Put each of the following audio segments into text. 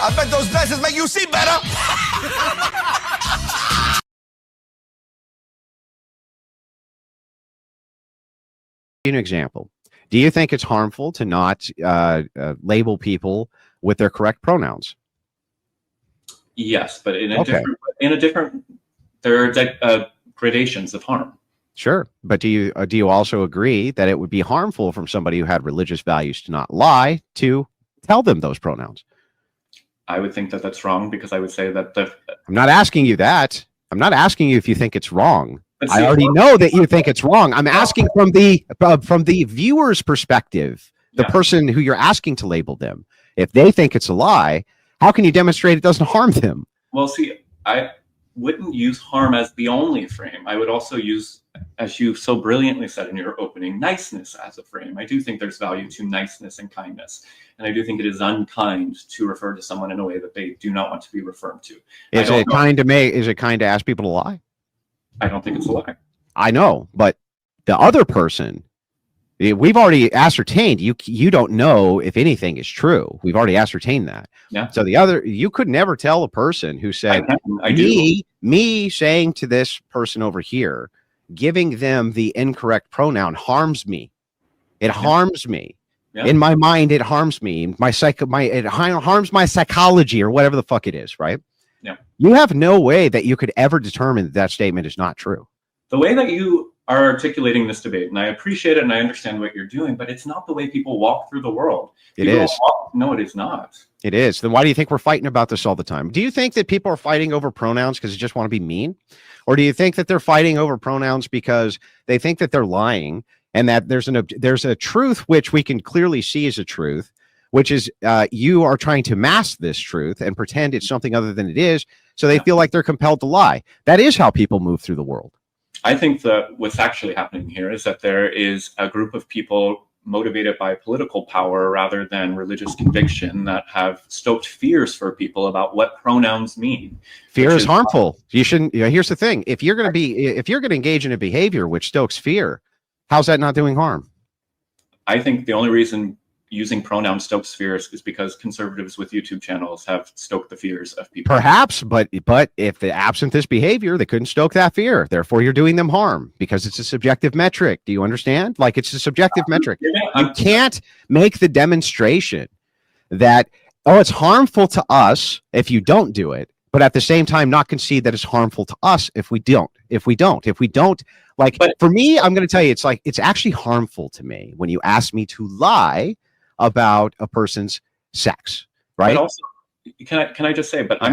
I bet those glasses make you see better. An example. Do you think it's harmful to not label people with their correct pronouns? Yes, but in a different, there are gradations of harm. Sure, but do you also agree that it would be harmful from somebody who had religious values to not lie to tell them those pronouns? I would think that that's wrong, because I would say that I'm not asking you that. I'm not asking you if you think it's wrong. See, I already know that you think it's wrong. I'm asking from the viewer's perspective, the person who you're asking to label them. If they think it's a lie, how can you demonstrate it doesn't harm them? Well, see, I wouldn't use harm as the only frame. I would also use, as you so brilliantly said in your opening, niceness as a frame. I do think there's value to niceness and kindness. And I do think it is unkind to refer to someone in a way that they do not want to be referred to. Is it kind to ask people to lie? I don't think it's a lie. I know, but the other person, we've already ascertained you don't know if anything is true. We've already ascertained that. Yeah. So you could never tell a person who said, me saying to this person over here, giving them the incorrect pronoun harms me. It harms me. Yeah. In my mind, it harms me. It harms my psychology, or whatever the fuck it is, right? Yeah. You have no way that you could ever determine that statement is not true. The way that you are articulating this debate, and I appreciate it and I understand what you're doing, but it's not the way people walk through the world. It is. No, it is not. It is. Then why do you think we're fighting about this all the time? Do you think that people are fighting over pronouns because they just want to be mean? Or do you think that they're fighting over pronouns because they think that they're lying, and that there's a truth which we can clearly see as a truth, which is you are trying to mask this truth and pretend it's something other than it is, so they feel like they're compelled to lie? That is how people move through the world. I think that what's actually happening here is that there is a group of people motivated by political power rather than religious conviction that have stoked fears for people about what pronouns mean. Fear is harmful. You shouldn't. Here's the thing: if you're going to engage in a behavior which stokes fear, how's that not doing harm? I think the only reason using pronouns stokes fears is because conservatives with YouTube channels have stoked the fears of people. Perhaps, but if absent this behavior, they couldn't stoke that fear. Therefore, you're doing them harm because it's a subjective metric. Do you understand? Like, it's a subjective metric. You can't make the demonstration that, oh, it's harmful to us if you don't do it, but at the same time not concede that it's harmful to us if we don't. Like, for me, I'm going to tell you, it's actually harmful to me when you ask me to lie about a person's sex, right? But also, can I just say, but I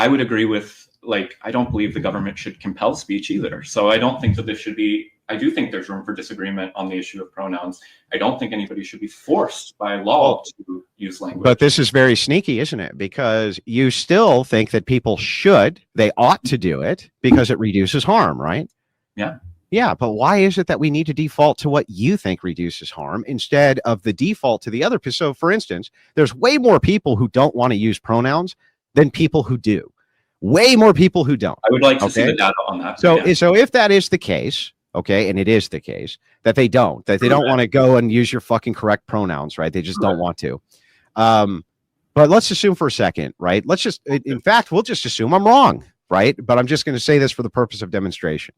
would agree with, like, I don't believe the government should compel speech either. So I don't think that this should be, I do think there's room for disagreement on the issue of pronouns. I don't think anybody should be forced by law to use language. But this is very sneaky, isn't it? Because you still think that people they ought to do it because it reduces harm, right? Yeah. Yeah, but why is it that we need to default to what you think reduces harm instead of the default to the other? So, for instance, there's way more people who don't want to use pronouns than people who do. Way more people who don't. I would like to see the data on that. So if that is the case, okay, and it is the case that they don't want to go and use your fucking correct pronouns, right? They just don't want to. But let's assume for a second, right? We'll just assume I'm wrong, right? But I'm just going to say this for the purpose of demonstration.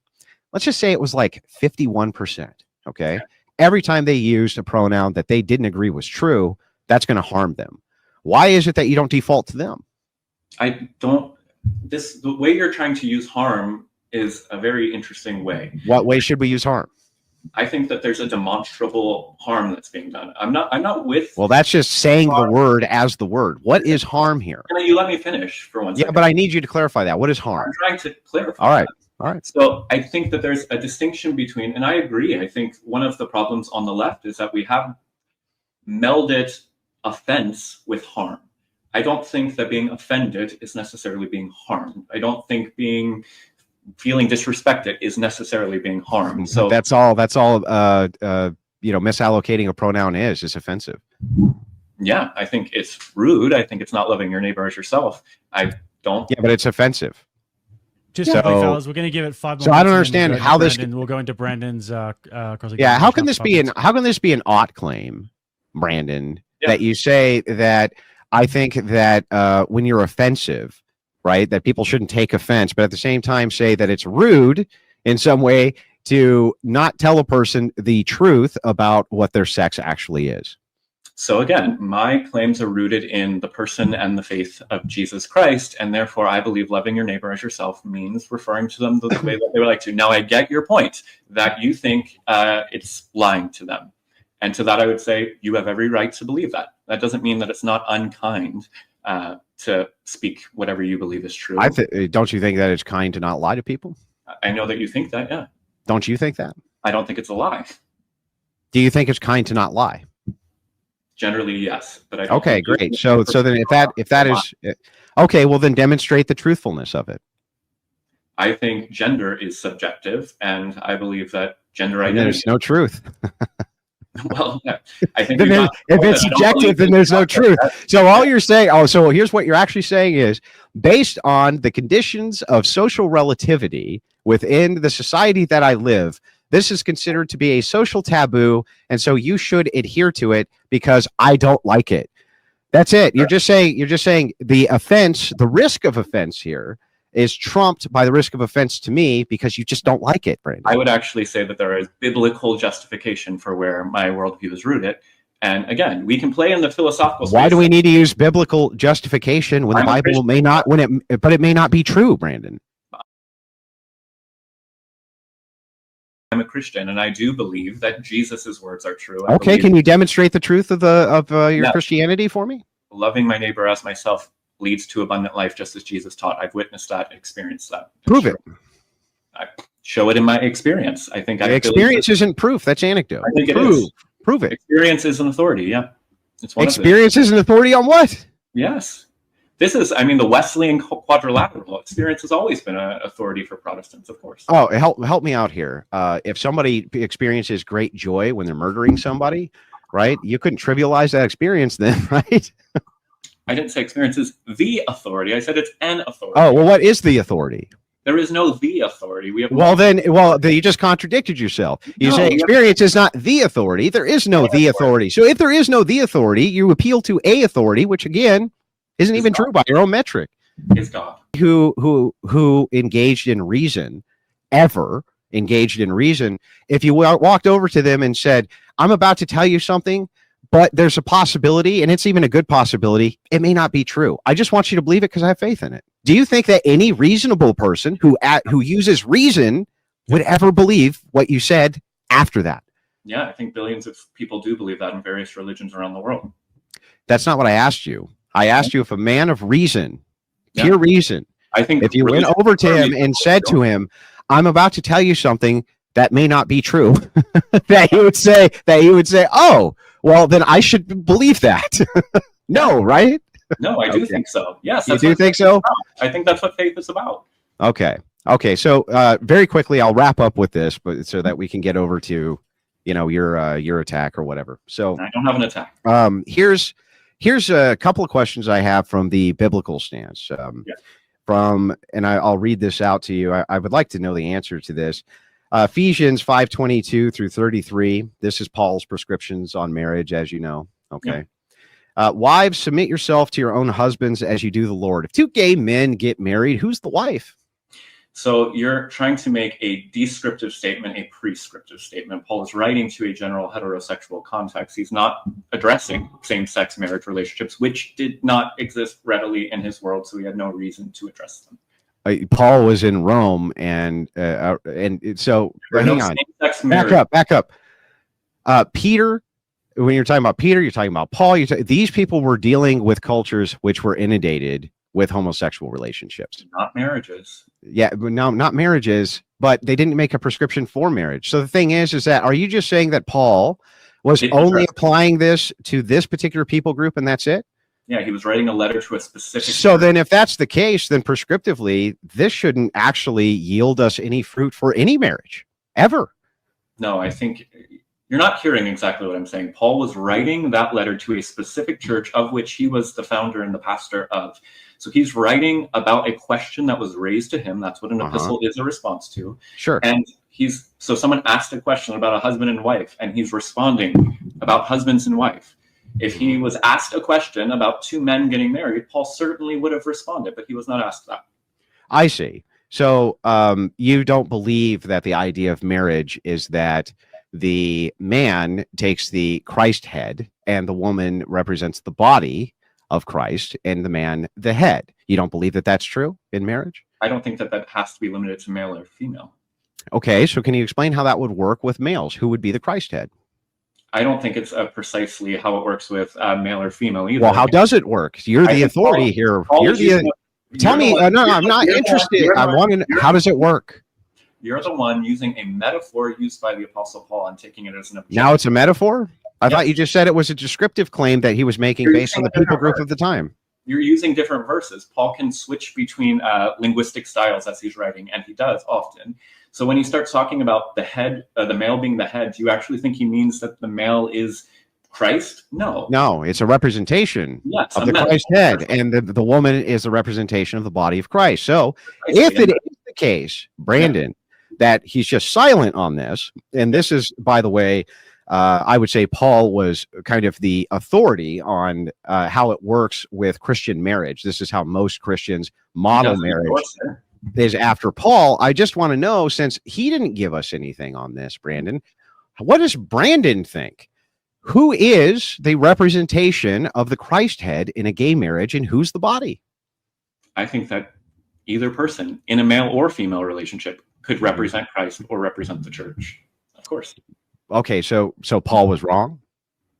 Let's just say it was like 51%, okay? Every time they used a pronoun that they didn't agree was true, that's going to harm them. Why is it that you don't default to them? The way you're trying to use harm is a very interesting way. What way should we use harm? I think that there's a demonstrable harm that's being done. I'm not with. Well, that's just saying the word as the word. What is harm here? Can you let me finish for one second? Yeah, but I need you to clarify that. What is harm? I'm trying to clarify. All right. All right. So I think that there's a distinction between, and I agree, I think one of the problems on the left is that we have melded offense with harm. I don't think that being offended is necessarily being harmed. I don't think feeling disrespected is necessarily being harmed. So that's all misallocating a pronoun is offensive. Yeah, I think it's rude. I think it's not loving your neighbor as yourself. I don't. Yeah, but it's offensive. Just simply, fellas, we're going to give it 5 more. So I don't understand how this. We'll go into Brandon's. Yeah, how can this be an ought claim, Brandon? Yeah. That you say that I think that when you're offensive, right, that people shouldn't take offense, but at the same time say that it's rude in some way to not tell a person the truth about what their sex actually is. So again, my claims are rooted in the person and the faith of Jesus Christ, and therefore I believe loving your neighbor as yourself means referring to them the way that they would like to. Now, I get your point that you think it's lying to them. And to that, I would say you have every right to believe that. That doesn't mean that it's not unkind to speak whatever you believe is true. Don't you think that it's kind to not lie to people? I know that you think that, yeah. Don't you think that? I don't think it's a lie. Do you think it's kind to not lie? Generally, yes, but I don't. Okay, great. So then if that is okay, well then demonstrate the truthfulness of it. I think gender is subjective, and I believe that gender identity. There's no truth. Well, yeah, I think if it's subjective, then there's no truth. So all you're saying, so here's what you're actually saying is, based on the conditions of social relativity within the society that I live, this is considered to be a social taboo, and so you should adhere to it because I don't like it. That's it. You're just saying the offense, the risk of offense here is trumped by the risk of offense to me because you just don't like it, Brandon. I would actually say that there is biblical justification for where my worldview is rooted. And again, we can play in the philosophical space. Why do we need to use biblical justification when the Bible may not, but it may not be true, Brandon? I'm a Christian, and I do believe that Jesus's words are true. Okay, can you demonstrate the truth of your Christianity for me? Loving my neighbor as myself leads to abundant life, just as Jesus taught. I've witnessed that, experienced that. Prove it. I show it in my experience. I think experience isn't proof. That's anecdote. I think it is. Prove it. Experience is an authority. Yeah, it's one experience is an authority on what? Yes. This is, I mean, the Wesleyan quadrilateral. Experience has always been an authority for Protestants, of course. Oh, help me out here. If somebody experiences great joy when they're murdering somebody, right? You couldn't trivialize that experience then, right? I didn't say experience is the authority. I said it's an authority. Oh, well, what is the authority? There is no the authority. We have then you just contradicted yourself. You say experience is not the authority. There is no the authority. So if there is no the authority, you appeal to a authority, which again isn't even true by your own metric. Is God. Who engaged in reason, ever engaged in reason, if you walked over to them and said, I'm about to tell you something, but there's a possibility, and it's even a good possibility, it may not be true. I just want you to believe it because I have faith in it. Do you think that any reasonable person who uses reason would ever believe what you said after that? Yeah, I think billions of people do believe that in various religions around the world. That's not what I asked you. I asked you if a man of reason, pure reason, I think if you went over to him and said to him, I'm about to tell you something that may not be true, that he would say, oh, well, then I should believe that. No, right? No, I do think so. Yes. You do think so? I think that's what faith is about. Okay. So very quickly, I'll wrap up with this, but so that we can get over to, your attack or whatever. So I don't have an attack. Here's a couple of questions I have from the biblical stance. And I'll read this out to you. I would like to know the answer to this. Ephesians 5:22 through 33. This is Paul's prescriptions on marriage, as you know. Okay. Wives, submit yourself to your own husbands as you do the Lord. If two gay men get married, who's the wife? So you're trying to make a descriptive statement, a prescriptive statement. Paul is writing to a general heterosexual context. He's not addressing same-sex marriage relationships, which did not exist readily in his world, so he had no reason to address them. Paul was in Rome, and so hang on. Back up. Peter, when you're talking about Peter, you're talking about Paul. These people were dealing with cultures which were inundated with homosexual relationships, not marriages. Yeah, no, not marriages, but they didn't make a prescription for marriage. So the thing is that are you just saying that Paul was only applying this to this particular people group and that's it? Yeah, he was writing a letter to a specific. So then if that's the case, then prescriptively, this shouldn't actually yield us any fruit for any marriage ever. No, I think you're not hearing exactly what I'm saying. Paul was writing that letter to a specific church of which he was the founder and the pastor of. So he's writing about a question that was raised to him. That's what an epistle is a response to. Sure. And so someone asked a question about a husband and wife, and he's responding about husbands and wife. If he was asked a question about two men getting married, Paul certainly would have responded, but he was not asked that. I see. So you don't believe that the idea of marriage is that the man takes the Christ head and the woman represents the body of Christ and the man the head. You don't believe that that's true in marriage? I don't think that that has to be limited to male or female. Okay, so can you explain how that would work with males? Who would be the Christ head? I don't think it's precisely how it works with male or female either. Well, how does it work? You're the authority here. Tell me. No, I'm not interested. I want to know, how does it work? You're the one using a metaphor used by the Apostle Paul and taking it as an objective. Now it's a metaphor? I thought you just said it was a descriptive claim that he was making based on the people group of the time. You're using different verses. Paul can switch between linguistic styles as he's writing, and he does often. So when he starts talking about the head, the male being the head, do you actually think he means that the male is Christ? No. No, it's a representation of the Christ head, and the woman is a representation of the body of Christ. So if it is the case, Brandon, that he's just silent on this, and this is, by the way, I would say Paul was kind of the authority on how it works with Christian marriage. This is how most Christians model marriage is after Paul. I just want to know, since he didn't give us anything on this, Brandon, what does Brandon think? Who is the representation of the Christ head in a gay marriage, and who's the body? I think that either person in a male or female relationship could represent Christ or represent the church. Of course. Okay, so Paul was wrong?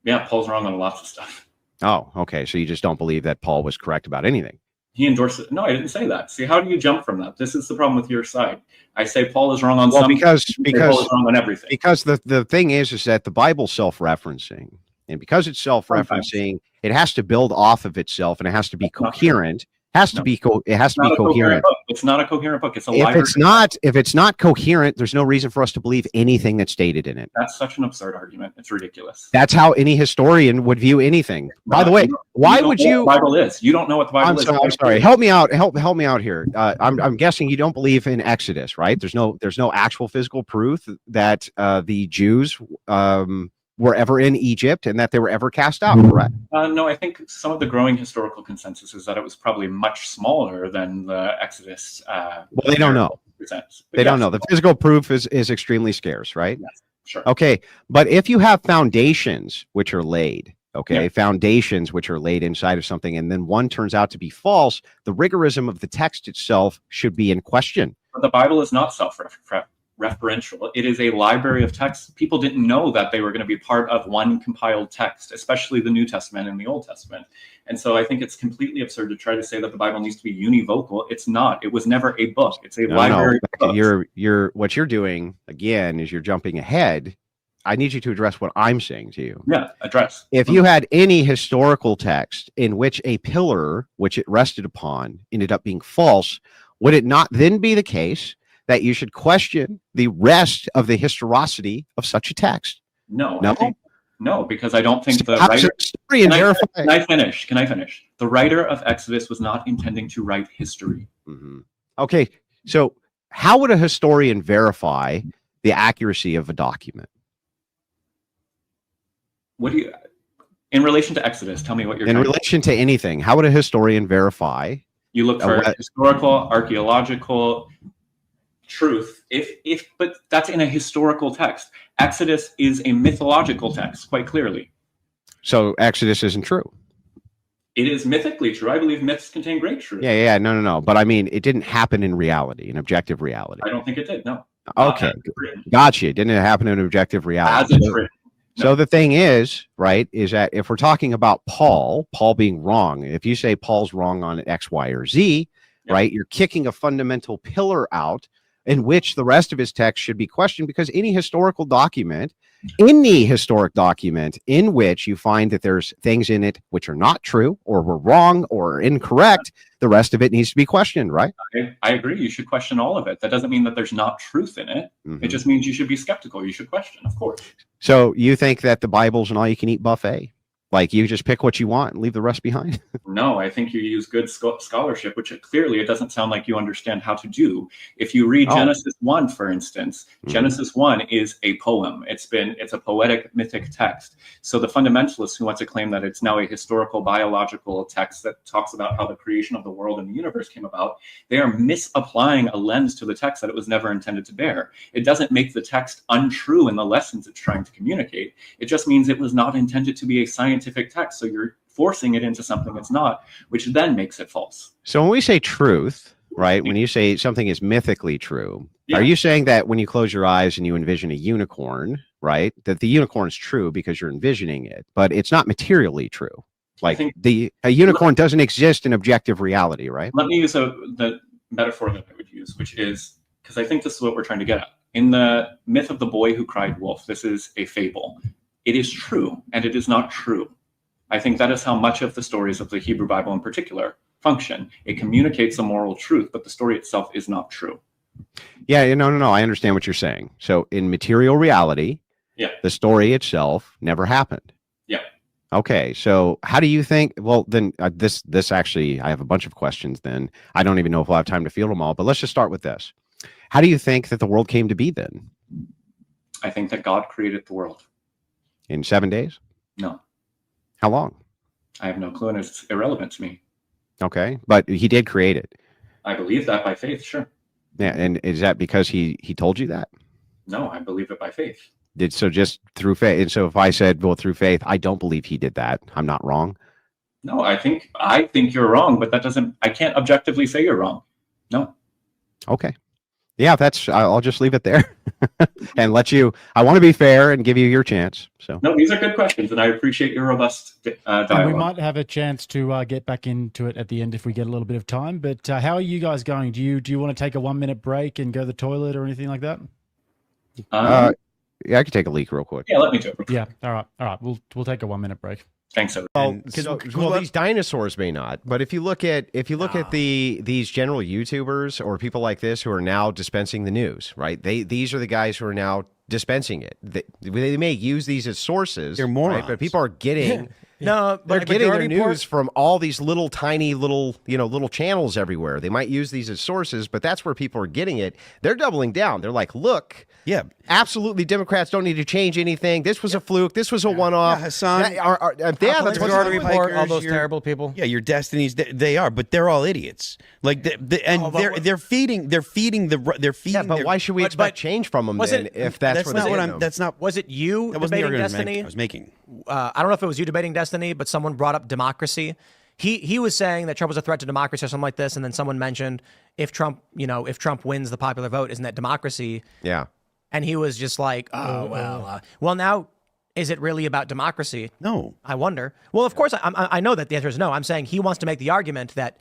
Yeah, Paul's wrong on lots of stuff. Oh, okay. So you just don't believe that Paul was correct about anything? He endorsed it. No, I didn't say that. See, how do you jump from that? This is the problem with your side. I say Paul is wrong on some. Because Paul is wrong on everything. Because the thing is that the Bible's self-referencing, and because it's self-referencing, it has to build off of itself, and it has to be coherent. It has to be coherent. It's not a coherent book. It's a if it's not coherent, there's no reason for us to believe anything that's stated in it. That's such an absurd argument. It's ridiculous. That's how any historian would view anything. By the way, why would you? The Bible is. You don't know what the Bible is. I'm sorry. Help me out. Help me out here. I'm guessing you don't believe in Exodus, right? There's no actual physical proof that the Jews were ever in Egypt and that they were ever cast out, correct? No, I think some of the growing historical consensus is that it was probably much smaller than the Exodus. Well, they don't know. They don't know. The physical proof is extremely scarce, right? Yes, sure. Okay, but if you have foundations which are laid, foundations which are laid inside of something, and then one turns out to be false, the rigorism of the text itself should be in question. But the Bible is not self-referential. It is a library of texts. People didn't know that they were going to be part of one compiled text, especially the New Testament and the Old Testament. And so I think it's completely absurd to try to say that the Bible needs to be univocal. It's not. It was never a book. It's a library of books. What you're doing, again, is you're jumping ahead. I need you to address what I'm saying to you. Yeah, address. If you had any historical text in which a pillar which it rested upon ended up being false, would it not then be the case that you should question the rest of the historicity of such a text? No, because I don't think the writer. Can I finish? The writer of Exodus was not intending to write history. Mm-hmm. Okay, so how would a historian verify the accuracy of a document? In relation to Exodus, tell me what you're. In relation to anything, how would a historian verify? You look for historical, archaeological truth, but that's in a historical text. Exodus is a mythological text, quite clearly. So Exodus isn't true. It is mythically true. I believe myths contain great truth. Yeah, no. But I mean, it didn't happen in reality, in objective reality. I don't think it did. No. Okay, gotcha. Didn't it happen in objective reality? As it's written. No. So the thing is, right, is that if we're talking about Paul being wrong, if you say Paul's wrong on X, Y, or Z, right, you're kicking a fundamental pillar out in which the rest of his text should be questioned, because any historic document in which you find that there's things in it which are not true or were wrong or incorrect, the rest of it needs to be questioned, right? I agree. You should question all of it. That doesn't mean that there's not truth in it. Mm-hmm. It just means you should be skeptical. You should question, of course. So you think that the Bible's an all-you-can-eat buffet? Like you just pick what you want and leave the rest behind? No, I think you use good scholarship, which clearly it doesn't sound like you understand how to do. If you read Genesis 1, for instance, Genesis 1 is a poem. It's a poetic mythic text. So the fundamentalists who want to claim that it's now a historical biological text that talks about how the creation of the world and the universe came about, they are misapplying a lens to the text that it was never intended to bear. It doesn't make the text untrue in the lessons it's trying to communicate. It just means it was not intended to be a scientific text. So you're forcing it into something it's not, which then makes it false. So when we say truth, right, when you say something is mythically true, are you saying that when you close your eyes and you envision a unicorn, right, that the unicorn's true because you're envisioning it, but it's not materially true? Like a unicorn doesn't exist in objective reality, right? Let me use the metaphor that I would use, which is, because I think this is what we're trying to get at. In the myth of the boy who cried wolf, this is a fable. It is true, and it is not true. I think that is how much of the stories of the Hebrew Bible in particular function. It communicates a moral truth, but the story itself is not true. Yeah, no. I understand what you're saying. So in material reality, the story itself never happened. Yeah. Okay, so how do you think? Well, then this actually, I have a bunch of questions. Then I don't even know if we'll have time to field them all. But let's just start with this. How do you think that the world came to be then? I think that God created the world in 7 days. No. How long? I have no clue, and it's irrelevant to me. Okay, but he did create it. I believe that by faith, sure. Yeah, and is that because he told you that? No, I believe it by faith. So just through faith. And so if I said, well, through faith, I don't believe he did that, I'm not wrong? No, I think you're wrong, but I can't objectively say you're wrong. No. Okay. Yeah, I'll just leave it there and I want to be fair and give you your chance. So no, these are good questions, and I appreciate your robust dialogue. And we might have a chance to get back into it at the end if we get a little bit of time. But how are you guys going? Do you want to take a 1 minute break and go to the toilet or anything like that? Yeah, I could take a leak real quick. Yeah, let me do it. Yeah, all right. We'll take a 1 minute break. Thanks, everyone. Well, these dinosaurs may not, but if you look at these general YouTubers or people like this who are now dispensing the news, right? These are the guys who are now dispensing it. They may use these as sources. They're morons, right? But people are getting they're getting their news from all these little tiny little channels everywhere. They might use these as sources, but that's where people are getting it. They're doubling down. They're like, look. Yeah, absolutely. Democrats don't need to change anything. This was a fluke. This was a one-off. Yeah, Hassan, that's Majority Report, all those terrible people. Yeah, your destinies. They are, but they're all idiots. Like, they're feeding. Yeah, but why should we expect change from them then? If that's not what I'm. That's not. Was it you debating Destiny? I was making. I don't know if it was you debating Destiny, but someone brought up democracy. He was saying that Trump was a threat to democracy or something like this, and then someone mentioned if Trump wins the popular vote, isn't that democracy? Yeah. And he was just like, well, now, is it really about democracy? No. I wonder. Well, of course, I know that the answer is no. I'm saying he wants to make the argument that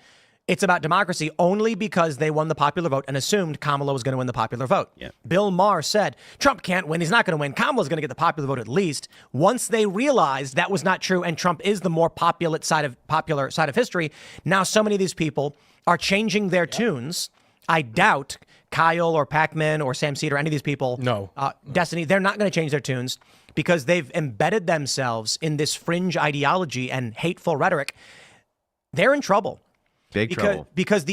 it's about democracy only because they won the popular vote and assumed Kamala was going to win the popular vote. Yeah. Bill Maher said, Trump can't win. He's not going to win. Kamala's going to get the popular vote at least. Once they realized that was not true and Trump is the more popular side of history, now so many of these people are changing their tunes. I doubt Kyle or Pac-Man or Sam Seed or any of these people, Destiny, they're not going to change their tunes because they've embedded themselves in this fringe ideology and hateful rhetoric. They're in trouble. Big trouble. Because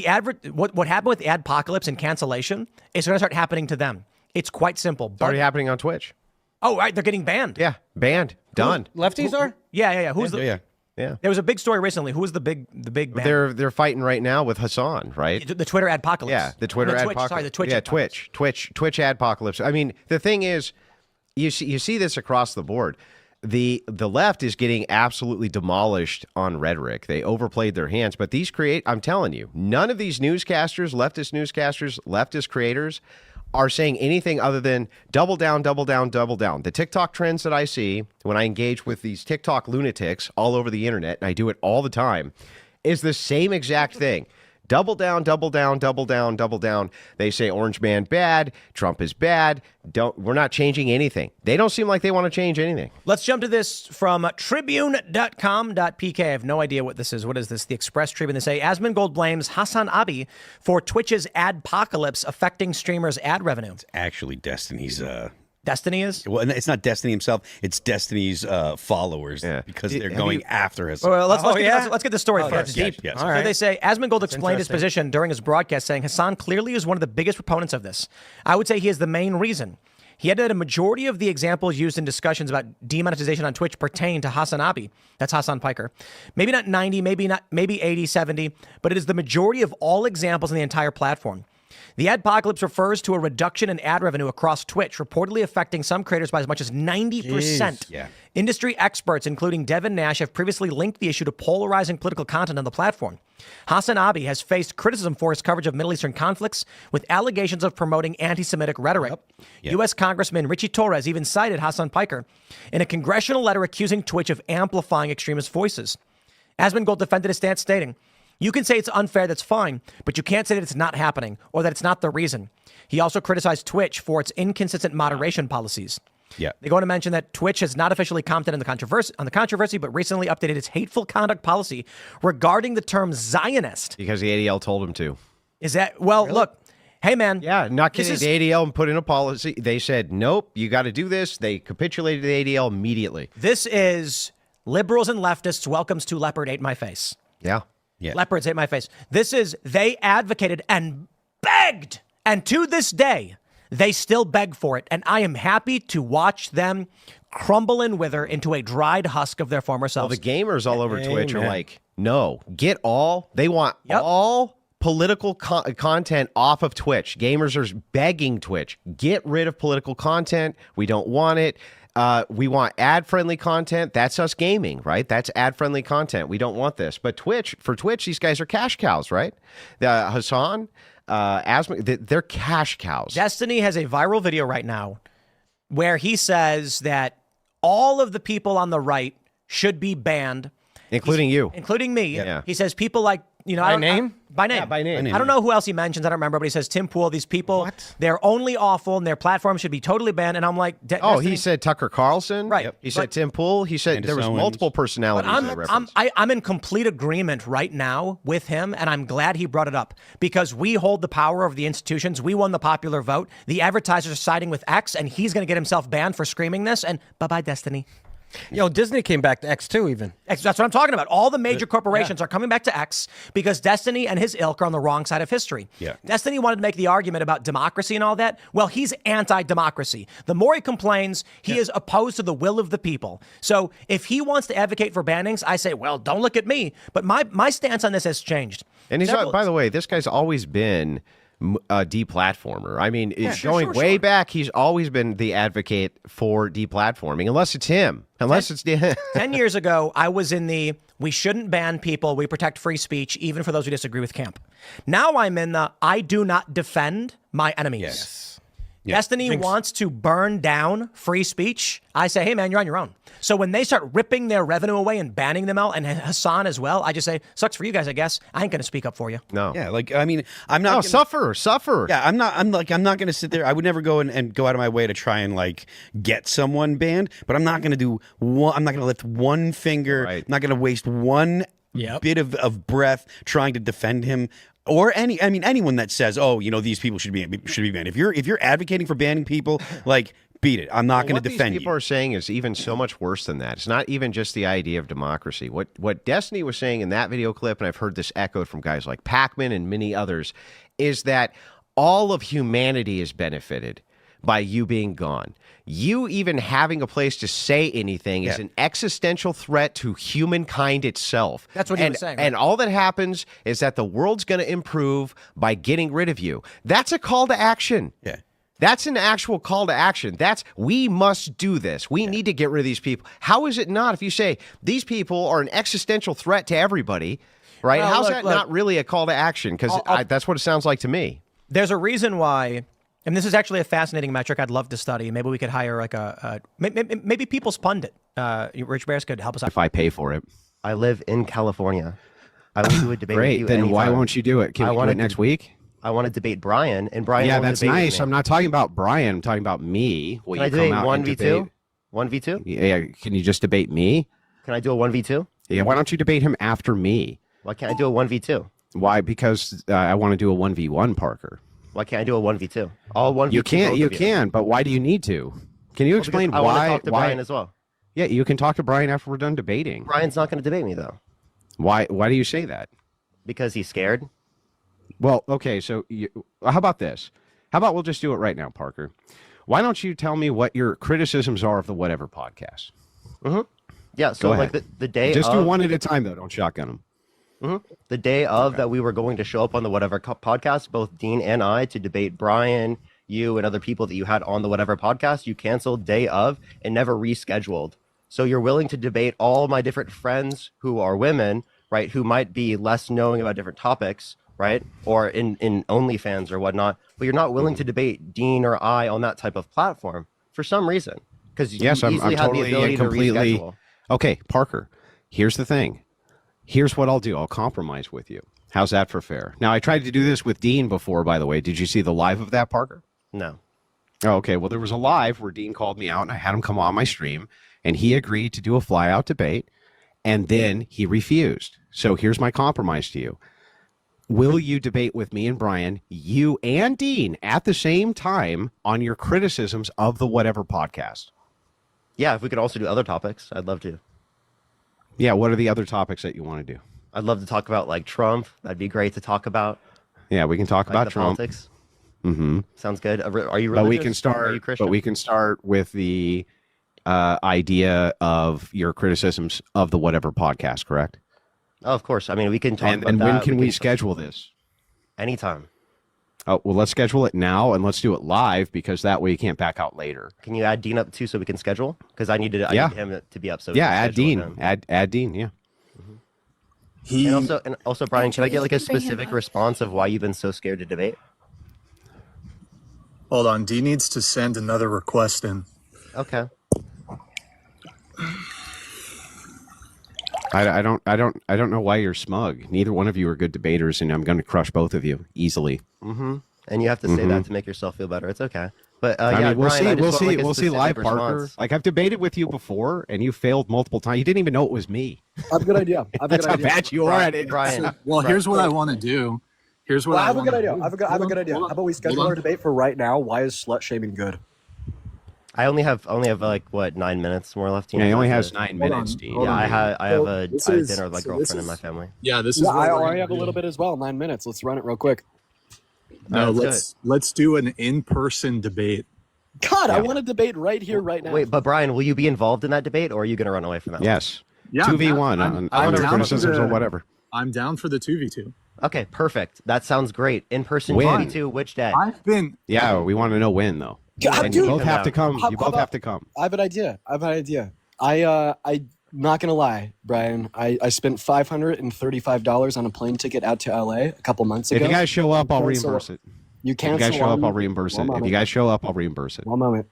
what happened with the adpocalypse and cancellation is going to start happening to them. It's quite simple. It's already happening on Twitch. Oh, right. They're getting banned. Yeah. Banned. Done. Lefties are? Yeah. Yeah. There was a big story recently. Who was the big ban? They're fighting right now with Hassan, right? The Twitter adpocalypse. Yeah, the Twitter adpocalypse. Sorry, the Twitch. Yeah, Twitch adpocalypse. I mean, the thing is, you see this across the board. The left is getting absolutely demolished on rhetoric. They overplayed their hands, but I'm telling you, none of these leftist creators are saying anything other than double down, double down, double down. The TikTok trends that I see when I engage with these TikTok lunatics all over the internet, and I do it all the time, is the same exact thing. Double down, double down, double down, double down. They say Orange Man bad, Trump is bad. We're not changing anything. They don't seem like they want to change anything. Let's jump to this from tribune.com.pk. I have no idea what this is. What is this? The Express Tribune. They say Asmongold blames Hassan Abi for Twitch's adpocalypse affecting streamers' ad revenue. It's actually Destiny's Destiny is? Well, and it's not Destiny himself; it's Destiny's followers because they're going after Hassan. Well, let's get the story first. Yes. So they say Asmongold explained his position during his broadcast, saying Hassan clearly is one of the biggest proponents of this. I would say he is the main reason. He added a majority of the examples used in discussions about demonetization on Twitch pertain to Hassan Abi. That's Hassan Piker. Maybe not 90, maybe 80, 70, but it is the majority of all examples in the entire platform. The adpocalypse refers to a reduction in ad revenue across Twitch, reportedly affecting some creators by as much as 90%. Yeah. Industry experts, including Devin Nash, have previously linked the issue to polarizing political content on the platform. Hassan Abi has faced criticism for his coverage of Middle Eastern conflicts, with allegations of promoting anti-Semitic rhetoric. U.S. Congressman Richie Torres even cited Hassan Piker in a congressional letter accusing Twitch of amplifying extremist voices. Asmongold defended his stance, stating, "You can say it's unfair, that's fine, but you can't say that it's not happening or that it's not the reason." He also criticized Twitch for its inconsistent moderation policies. Yeah. They go on to mention that Twitch has not officially commented on the controversy, but recently updated its hateful conduct policy regarding the term Zionist. Because the ADL told him to. Is that, well, look, hey, man. Yeah, not kidding. The ADL and put in a policy. They said, nope, you got to do this. They capitulated to the ADL immediately. This is liberals and leftists welcomes to leopard ate my face. Yeah. Leopards ate my face. This is, they advocated and begged, and to this day, they still beg for it. And I am happy to watch them crumble and wither into a dried husk of their former selves. Well, the gamers all over Twitch are like, no, they want all political content off of Twitch. Gamers are begging Twitch, get rid of political content. We don't want it. We want ad-friendly content. That's us gaming, right? That's ad-friendly content. We don't want this. But for Twitch, these guys are cash cows, right? Hassan, they're cash cows. Destiny has a viral video right now where he says that all of the people on the right should be banned. Including you. Including me. Yeah. He says people like, by name? By name. Yeah, by name. I don't know who else he mentions. I don't remember, but he says Tim Pool, these people, they're only awful and their platform should be totally banned. And I'm like, he said Tucker Carlson. Right. Yep. He said Tim Pool. He said there was multiple personalities. I'm in complete agreement right now with him, and I'm glad he brought it up because we hold the power of the institutions. We won the popular vote. The advertisers are siding with X, and he's going to get himself banned for screaming this. And bye-bye, Destiny. Yo, Disney came back to X too, even. X, that's what I'm talking about. All the major corporations are coming back to X because Destiny and his ilk are on the wrong side of history. Yeah. Destiny wanted to make the argument about democracy and all that. Well, he's anti-democracy. The more he complains, he is opposed to the will of the people. So if he wants to advocate for bannings, I say, well, don't look at me. But my stance on this has changed. And he's by the way, this guy's always been a deplatformer. I mean, going way back, he's always been the advocate for deplatforming, unless it's him. Unless it's 10 years ago, I was in the we shouldn't ban people, we protect free speech, even for those who disagree with camp. Now I'm in the I do not defend my enemies. Yes. Destiny wants to burn down free speech. I say, hey, man, you're on your own. So when they start ripping their revenue away and banning them out, and Hassan as well, I just say, sucks for you guys, I guess. I ain't going to speak up for you. No. Yeah, like, I mean, I'm not. Suffer. Yeah, I'm not going to sit there. I would never go and go out of my way to try and like get someone banned, but I'm not going to do one. I'm not going to lift one finger. Right. I'm not going to waste one bit of breath trying to defend him. Or anyone that says, oh, these people should be banned. If you're advocating for banning people, like, beat it. I'm not going to defend you. What people are saying is even so much worse than that. It's not even just the idea of democracy. What Destiny was saying in that video clip, and I've heard this echoed from guys like Pac-Man and many others, is that all of humanity is benefited by you being gone. You even having a place to say anything is an existential threat to humankind itself. That's what he was saying. Right? And all that happens is that the world's going to improve by getting rid of you. That's a call to action. Yeah. That's an actual call to action. We must do this. We need to get rid of these people. How is it not if you say these people are an existential threat to everybody, right? Well, How's that not really a call to action? Because that's what it sounds like to me. There's a reason why. And this is actually a fascinating metric I'd love to study. Maybe we could hire like maybe People's Pundit. Rich Bears could help us out. If I pay for it. I live in California. I will do a debate with you. Great. Then why won't you do it? Can we do it next week? I want to debate Brian, and Brian. Yeah, that's nice. I'm not talking about Brian. I'm talking about me. Can I debate 1v2? 1v2? Yeah. Can you just debate me? Can I do a 1v2? Yeah. Why don't you debate him after me? Why can't I do a 1v2? Why? Because I want to do a 1v1, Parker. Why can't I do a 1v2? All 1v2. You can, but why do you need to? Can you explain I want to why? talk to Brian as well. Yeah, you can talk to Brian after we're done debating. Brian's not going to debate me though. Why do you say that? Because he's scared. Well, okay, so how about this? How about we'll just do it right now, Parker? Why don't you tell me what your criticisms are of the Whatever podcast? Mm-hmm. Yeah, so Go like ahead. the day Just of, do one at a time, though. Don't shotgun them. Mm-hmm. The day of that we were going to show up on the Whatever podcast, both Dean and I, to debate Brian, you, and other people that you had on the Whatever podcast, you canceled day of and never rescheduled. So you're willing to debate all my different friends who are women, right, who might be less knowing about different topics, right, or in OnlyFans or whatnot, but you're not willing to debate Dean or I on that type of platform for some reason. Because you easily I'm had totally the ability completely. to reschedule. Okay, Parker, here's the thing. Here's what I'll do. I'll compromise with you. How's that for fair? Now, I tried to do this with Dean before, by the way. Did you see the live of that, Parker? No. Oh, okay. Well, there was a live where Dean called me out, and I had him come on my stream, and he agreed to do a fly-out debate, and then he refused. So here's my compromise to you. Will you debate with me and Brian, you and Dean, at the same time on your criticisms of the Whatever podcast? Yeah, if we could also do other topics, I'd love to. Yeah, what are the other topics that you want to do? I'd love to talk about like Trump. That'd be great to talk about. Yeah, we can talk Like about the Trump. politics. Mm-hmm. Sounds good. Are you religious? But we can Are you start. Christian? But we can start with the idea of your criticisms of the Whatever podcast. Correct? Oh, of course. I mean, we can talk about And that. when can we schedule this? Anytime. Oh, well, let's schedule it now and let's do it live because that way you can't back out later. Can you add Dean up too so we can schedule? Because I need him to be up. So we Yeah, can add schedule Dean. him. Add Dean. Yeah. And also, Brian, can I get like a specific response of why you've been so scared to debate? Hold on, D needs to send another request in. Okay. I don't know why you're smug. Neither one of you are good debaters, and I'm going to crush both of you easily. Mm-hmm. And you have to say that to make yourself feel better. It's okay. But I yeah, mean, we'll Brian, see. I just We'll want, see. like, a We'll see specific live, Parker. response. Like I've debated with you before, and you failed multiple times. You didn't even know it was me. I have a good idea. That's how bad you are at it. Brian. Well, here's what I want to do. Here's what I have a wanna good idea. do. I have a good idea. How about we schedule our debate for right now? Why is slut shaming good? I only have like what 9 minutes more left. Yeah, he only has 9 minutes, Dean. Hold Yeah, on. I have I have this a is- dinner with my so girlfriend this and my is- family. Yeah, this is. Yeah, what I we're already gonna have a do. little bit as well. 9 minutes. Let's run it real quick. No, Let's let's do an in-person debate. God, I want to debate right here, right now. Wait, but Brian, will you be involved in that debate, or are you going to run away from that? Yes. Yeah, 2v1 I'm on your down criticisms for or the- whatever. I'm down for the 2v2. Okay, perfect. That sounds great. In person When? 2v2, which day? I've been. Yeah, we want to know when though. God, And dude, you both have to come. How- You how both about- have to come. I have an idea. I'm not gonna lie, Brian. I spent $535 on a plane ticket out to LA a couple months If ago. you guys show up, I'll Cancel- reimburse it. You If you cancel guys show on up, I'll me- reimburse One it. If moment. you guys show up, I'll reimburse it. One moment.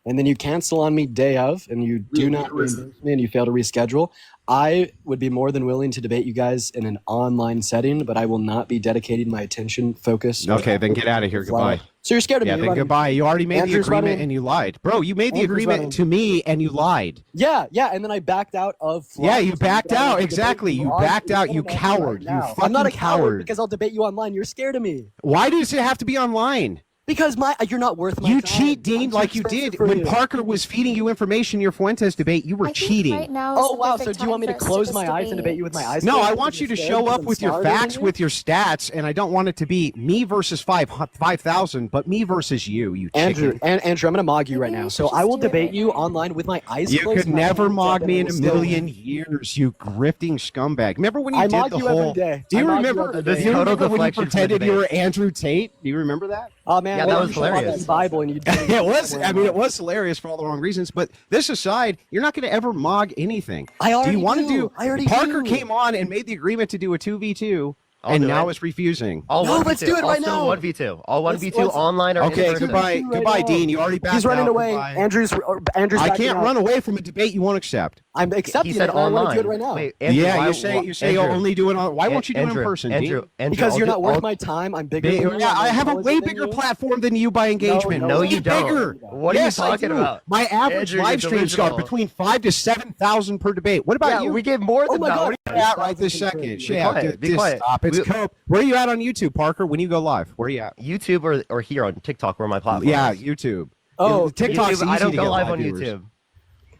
And then you cancel on me day of, and you do not reimburse me, and you fail to reschedule. I would be more than willing to debate you guys in an online setting, but I will not be dedicating my attention, focus. Okay, then get out of here. Goodbye. So you're scared of Yeah, me? then You're running- goodbye. You already made Andrew's the agreement running. and you lied. Bro, you made the Andrew's agreement running. to me and you lied. Yeah, and then I backed out of. Yeah, flight. you backed out. Debate Exactly. You live backed in out. front You of me coward. right now. You fucking I'm not a coward. because I'll debate you online. You're scared of me. Why does it have to be online? Because you're not worth my You time. cheat, Dean, I'm too like you expensive did. for When you. Parker was feeding you information in your Fuentes debate, you were I think cheating. Right now is Oh the wow! So perfect do you want me to time for us close just my eyes and debate you with my eyes? No, closed I because want you you're to scared show because up I'm with your smarter than facts, you? with your stats, and I don't want it to be me versus 5,000, but me versus you, you Andrew, chicken. Andrew, I'm gonna mog you right Maybe now. we So should I will just do it debate right you now. online with my eyes You closed. could and my never hands mog up, me and in a I will still million win. years, you grifting scumbag. Remember when you I did mog the you whole... every day. Do you I mog you remember, every do day. you Total remember when you deflection for the pretended you were debate. Andrew Tate? Do you remember that? Oh man, Yeah, why that don't was you show up hilarious. in Bible and you. It was. I mean, it was hilarious for all the wrong reasons. But this aside, you're not going to ever mog anything. I already do you want to do. do? I already Parker do. came on and made the agreement to do a 2v2, I'll and do now it. is refusing. All No, 1v2. let's do it right I'll now. still 1v2. All 1v2 let's- online or in Okay, person. goodbye, Right goodbye, now. Dean. You already backed He's running out. away. Goodbye. Andrew's I backing can't out. run away from a debate you won't accept. I'm accepting He said it. And I online. want to do it right now. Wait, Andrew, Yeah, why- you say you'll Andrew, only do it on. Why won't you do it Andrew, in person, Andrew, Dean? Andrew, Because I'll you're do- not worth I'll- my time. I'm bigger than you. Yeah, I I'm have a more way intelligent bigger than you. platform than you by engagement. No, you Get don't. bigger. What are you Yes, I talking do. about? My average Andrew, you're live streams are delusional. between 5,000 to 7,000 per debate. What about Yeah, you? we get more than my that. God. What are Where are you at right this second? Be Yeah, quiet, be just quiet. stop. It's We- Cope. Where are you at on YouTube, Parker? When you go live, where are you at? YouTube or here on TikTok where my platform Yeah, is. YouTube. Oh, TikTok's YouTube, I easy don't to go get live on viewers. YouTube.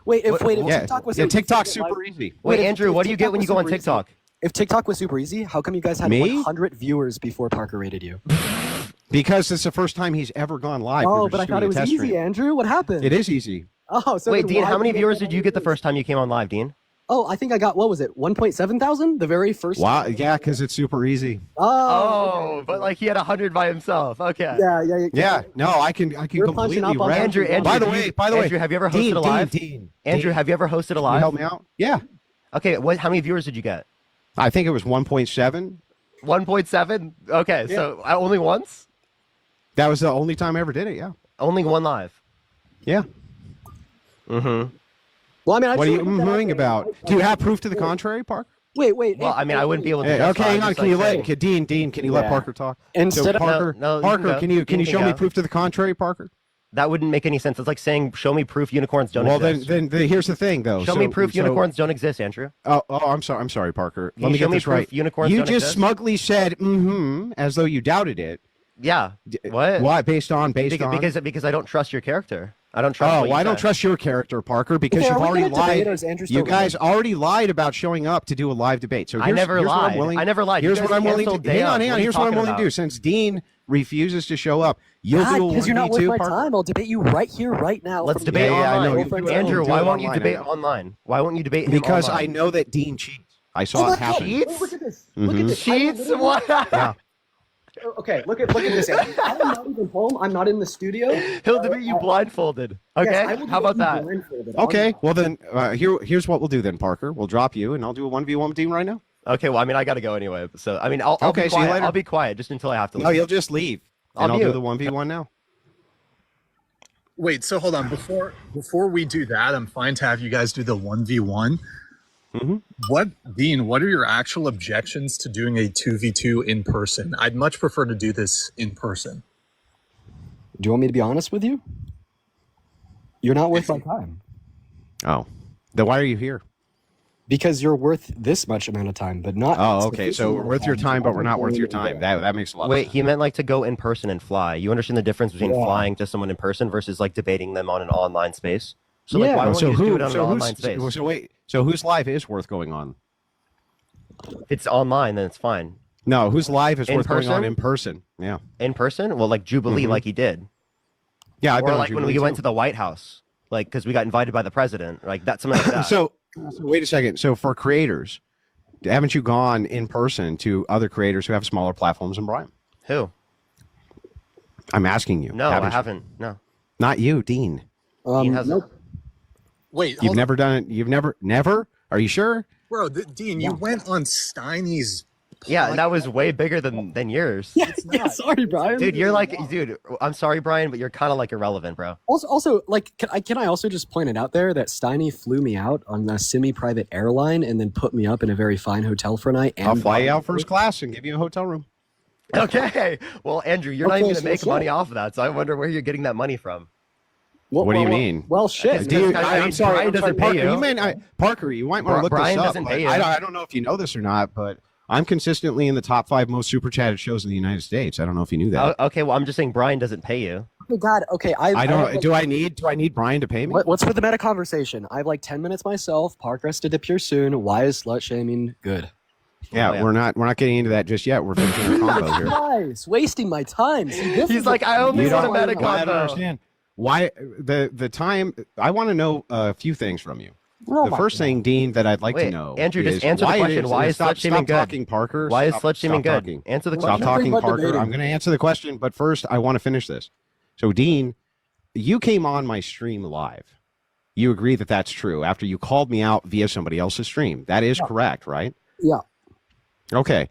Wait, if Yeah, TikTok was yeah, so easy to TikTok's get live- super easy. Wait, if- Andrew, if what do you get TikTok when you was go on super easy- TikTok? If TikTok was super easy, how come you guys had Me? 100 viewers before Parker rated you? Because it's the first time he's ever gone live. Oh, We were but I just thought doing it a was test easy, stream. Andrew. What happened? It is easy. Oh, so Wait, then Dean, why how many did you viewers get did you get the first time you came on live, Dean? Oh, I think I got, what was it, 1.7 thousand? The very first Wow, time? yeah, because it's super easy. Oh, but like he had 100 by himself. Okay. Yeah, no, I can You're punching completely up on rent. Andrew, By the do you- way, Andrew, have you ever hosted a live? Andrew, have you ever hosted a Can you live? help me out? Yeah, Okay, how many viewers did you get? I think it was 1.7. 1.7? Okay, so only once? That was the only time I ever did it. Yeah. Only one live. Yeah. Mm-hmm. Well, I mean, What are you mooing about? Do you have proof to the contrary, Parker? Wait. Well, I mean, I wouldn't be able to. Hey, okay, hang on. just, Can you like, let saying- Dean? Can you let Yeah. Parker talk? Instead So of- Parker, No, you Parker, can go. can you You show can me go. proof to the contrary, Parker? That wouldn't make any sense. It's like saying, "Show me proof unicorns don't Well, exist." then here's the thing, though. Show me proof unicorns don't exist, Andrew. Oh, I'm sorry, Parker. Can Let you me show get me this proof right. unicorns You don't just exist? smugly said as though you doubted it. Yeah. What? Why? Based on? Because I don't trust your character. I don't trust. Oh, what you I don't said. trust your character, Parker, because Okay, are you've we already gonna debate lied. or is Andrew You still guys wrong? already lied about showing up to do a live debate. So I here's, never here's what I'm lied. willing. I never lied. You Here's guys what I'm willing canceled to. day Hang on. of. What are you Here's what I'm talking willing to do. about? Since Dean refuses to show up, you'll do a because you're not worth 1v2, my Parker. time. I'll debate you right here, right now. Let's from debate your Yeah, I know. online. You- Andrew, do why it won't you online, debate I know. online? Why won't you debate him Because I online? know that Dean cheats. I saw Oh, it happen. Cheats? Look at this. Look at this. Cheats? What? Yeah. Okay, look at this. Andrew. I'm not even home. I'm not in the studio. He'll debate you blindfolded. Okay? Yes, I will How about debate you that? blindfolded. Okay. Well then, here's what we'll do then, Parker. We'll drop you, and I'll do a 1v1 with Dean right now. Okay, well, I mean, I got to go anyway. So, I mean, I'll Okay, be see you quiet. later. I'll be quiet just until I have to leave. No, you'll just leave, I'll and I'll do mute. the 1v1 now. Wait, so hold on. Before we do that, I'm fine to have you guys do the 1v1. Dean, what are your actual objections to doing a 2v2 in person? I'd much prefer to do this in person. Do you want me to be honest with you? You're not worth my time. Oh, then why are you here? Because you're worth this much amount of time, but not. Oh, okay. So we're worth your time, but we're not worth your time. That makes a lot of Wait, sense. he meant like to go in person and fly. You understand the difference between flying to someone in person versus like debating them on an online space? So like, Yeah. why won't So you just do who? it on an So online space? who's? So wait. So whose live is worth going on? If it's online, then it's fine. No, whose live is In worth going on person? in person? Yeah. In person? Well, like Jubilee, like he did. Yeah, I've been Or on like when Jubilee we went too. to the White House, like because we got invited by the president, like that's something like that. So wait a second. So for creators, haven't you gone in person to other creators who have smaller platforms than Brian? Who? I'm asking you. No, I you? haven't. No. Not you, Dean. Dean hasn't. Nope. Wait, You've hold on. never done it. You've never. Are you sure? Bro, Dean, you went on Steiny's. Yeah, and that was way bigger than yours. Yeah, sorry, Brian. Dude, you're like, dude, I'm sorry, Brian, but you're kind of like irrelevant, bro. Also, like, can I also just point it out there that Steiny flew me out on a semi-private airline and then put me up in a very fine hotel for a night. And I'll fly you out first class and give you a hotel room. Okay. Well, Andrew, you're not Okay, even so gonna make what's money up? off of that, so I wonder where you're getting that money from. What do you mean? Well, shit. Do you- I'm Brian sorry. doesn't pay Parker, you. you might, Parker, you might want to look Brian this up. doesn't but pay you. I don't know if you know this or not, but I'm consistently in the top 5 most super chatted shows in the United States. I don't know if you knew that. Okay, well, I'm just saying Brian doesn't pay you. Oh, God. Okay. I don't. Do I need Brian to pay me? What's with the meta conversation? I have like 10 minutes myself. Parker has to dip here soon. Why is slut shaming good? Yeah, Oh, yeah. we're not getting into that just yet. We're finishing the combo here. Guys, wasting my time. See, this He's is like, the- I only You want a don't- meta I don't combo. understand why the time. I want to know a few things from you. Oh The my first God. thing, Dean, that I'd like to Wait, know, Andrew, just is answer the why it question. Why is stop, slut shaming stop good? talking, Parker. Why is Stop- slut shaming stop good? talking. Answer the Stop question. talking, Nothing but Parker. debating. I'm going to answer the question, but first, I want to finish this. So, Dean, you came on my stream live. You agree that that's true after you called me out via somebody else's stream. That is correct, right? Yeah. Okay.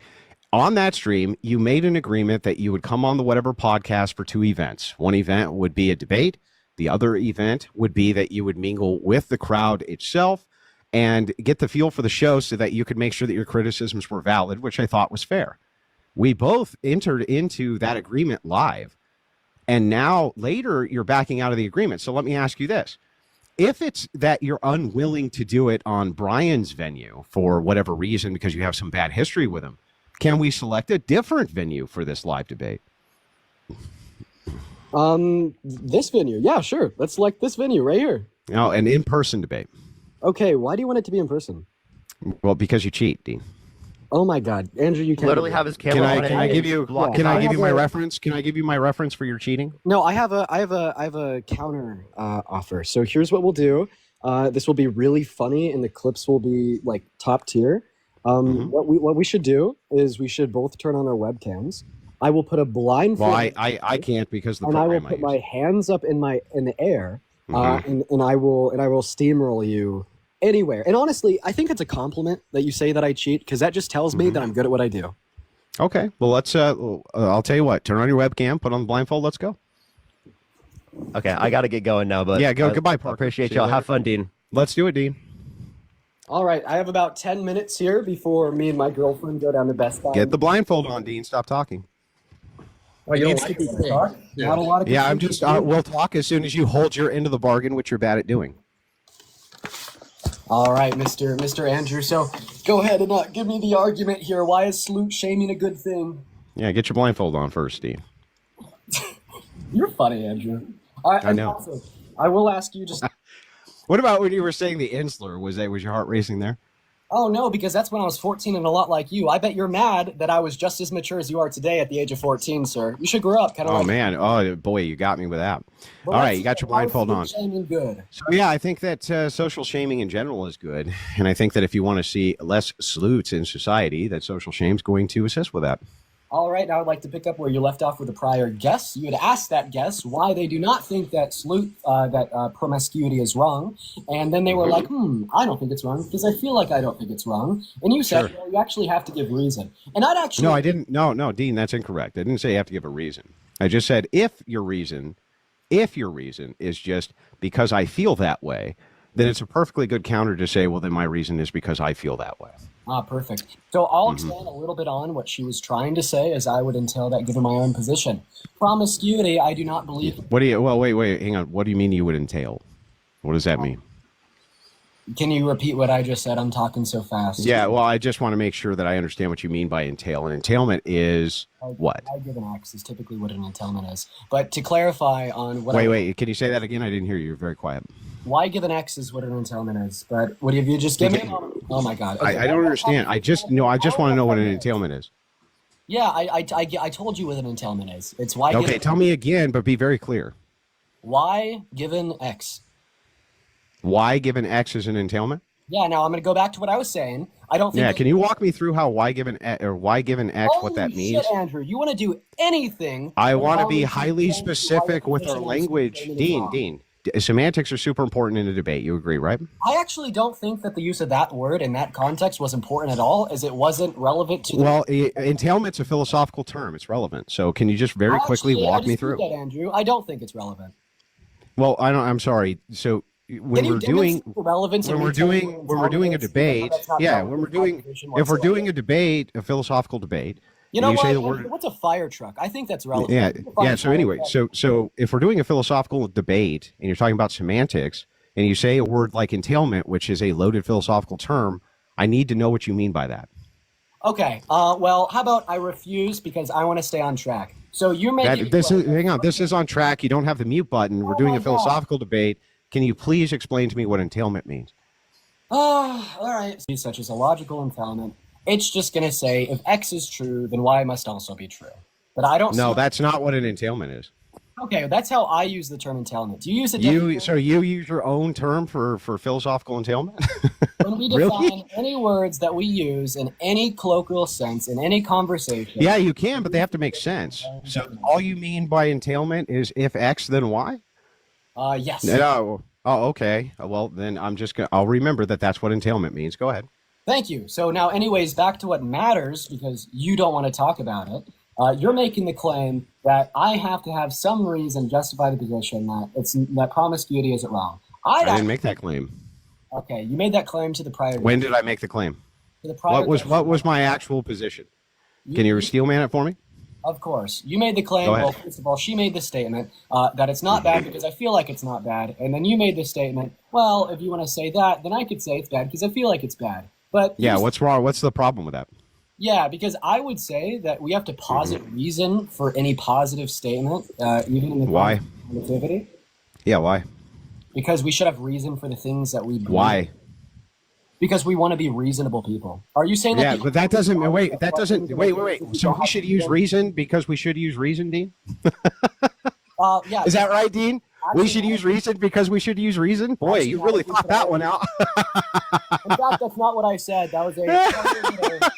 On that stream, you made an agreement that you would come on the Whatever podcast for 2 events. One event would be a debate. The other event would be that you would mingle with the crowd itself and get the feel for the show so that you could make sure that your criticisms were valid, which I thought was fair. We both entered into that agreement live. And now later you're backing out of the agreement. So let me ask you this. If it's that you're unwilling to do it on Brian's venue for whatever reason, because you have some bad history with him, can we select a different venue for this live debate? This venue. Yeah, sure. Let's select this venue right here. No, an in-person debate. Okay, why do you want it to be in person? Well, because you cheat, Dean. Oh my God, Andrew, you can't Literally have his camera on. Can I give you? Block Can it. I give you my reference? Can I give you my reference for your cheating? No, I have a counter offer. So here's what we'll do. This will be really funny, and the clips will be like top tier. What we should do is we should both turn on our webcams. I will put a blindfold. Well, I can't because the and I will program put my hands up in the air, and I will steamroll you anywhere. And honestly, I think it's a compliment that you say that I cheat, because that just tells me that I'm good at what I do. Okay, well let's. I'll tell you what. Turn on your webcam. Put on the blindfold. Let's go. Okay, I got to get going now, but Yeah, go. Goodbye, Parker. Appreciate See you y'all. later. Have fun, Dean. Let's do it, Dean. All right, I have about 10 minutes here before me and my girlfriend go down to Best Buy. Get the blindfold on, Dean. Stop talking. Oh, you don't like it when I talk? Not a lot of Yeah, I'm people just. do. We'll talk as soon as you hold your end of the bargain, which you're bad at doing. All right, Mr. Andrew. So go ahead and give me the argument here. Why is salute shaming a good thing? Yeah, get your blindfold on first, Dean. You're funny, Andrew. I know. Also, I will ask you just. What about when you were saying the insular? Was your heart racing there? Oh no, because that's when I was 14 and a lot like you. I bet you're mad that I was just as mature as you are today at the age of 14, sir. You should grow up, kind of. Oh man, oh boy, you got me with that. Well, All right, you got your blindfold on. Shaming good. So yeah, I think that social shaming in general is good, and I think that if you want to see less salutes in society, that social shame is going to assist with that. All right, now I'd like to pick up where you left off with the prior guest. You had asked that guest why they do not think that promiscuity is wrong, and then they were like, I don't think it's wrong because I feel like I don't think it's wrong. And you said, well, you actually have to give reason. And I'd actually... No, I didn't. No, Dean, that's incorrect. I didn't say you have to give a reason. I just said if your reason is just because I feel that way, then it's a perfectly good counter to say, well, then my reason is because I feel that way. Ah, perfect. So I'll expand a little bit on what she was trying to say, as I would entail that given my own position. Promiscuity, I do not believe... What do you... Well, wait, hang on. What do you mean you would entail? What does that mean? Can you repeat what I just said? I'm talking so fast. Yeah, well, I just want to make sure that I understand what you mean by entail. An entailment is what? I give an X is typically what an entailment is. But to clarify on what... Wait, can you say that again? I didn't hear you. You're very quiet. Why give an X is what an entailment is. But what have you just given? Oh my God. Okay. I don't understand. I just want to know what an entailment is. Yeah, I told you what an entailment is. It's why... Okay, tell me again, but be very clear. Why given X? Y given X is an entailment? Yeah, now I'm going to go back to what I was saying. I don't think... Yeah, can you walk me through how Y given X, what that means? Shit, Andrew, you want to do anything... I want to be highly specific with our language. Dean, semantics are super important in a debate. You agree, right? I actually don't think that the use of that word in that context was important at all, as it wasn't relevant to... Well, entailment's a philosophical term. It's relevant. So can you just very quickly walk me through? That, Andrew. I don't think it's relevant. Well, I'm sorry. So when we're doing a debate, if we're doing a debate, a philosophical debate, you know what? What's a fire truck? I think that's relevant. Yeah. So anyway, so if we're doing a philosophical debate and you're talking about semantics and you say a word like entailment, which is a loaded philosophical term, I need to know what you mean by that. Okay. Well, how about I refuse because I want to stay on track. So you're making... Hang on. This is on track. You don't have the mute button. We're doing a philosophical debate. Can you please explain to me what entailment means? All right. Such as a logical entailment. It's just going to say, if X is true, then Y must also be true. But I don't... No, that's not what an entailment is. Okay, that's how I use the term entailment. Do you use it? So you use your own term for philosophical entailment? When we define any words that we use in any colloquial sense, in any conversation... Yeah, you can, but they have to make sense. So all you mean by entailment is if X, then Y? Yes. No. Oh, okay. Well, then I'll remember that that's what entailment means. Go ahead. Thank you. So now, anyways, back to what matters, because you don't want to talk about it. You're making the claim that I have to have some reason to justify the position that promiscuity isn't wrong. I didn't make that claim. Okay, you made that claim to the prior... When did I make the claim? To the prior... What was my actual position? Can you steel man it for me? Of course. You made the claim, well, first of all, she made the statement that it's not bad because I feel like it's not bad. And then you made the statement, well, if you want to say that, then I could say it's bad because I feel like it's bad. But yeah, what's wrong? What's the problem with that? Yeah, because I would say that we have to posit reason for any positive statement, even in the Why? normativity. Yeah, why? Because we should have reason for the things that we believe. Why? Because we want to be reasonable people. Are you saying that? Yeah, but that doesn't. Wait, that doesn't. Wait. So we should use reason because we should use reason, Dean. Yeah. Is that right, Dean? We should use reason because we should use reason. Boy, you really thought that one out. In fact, that's not what I said. That was a.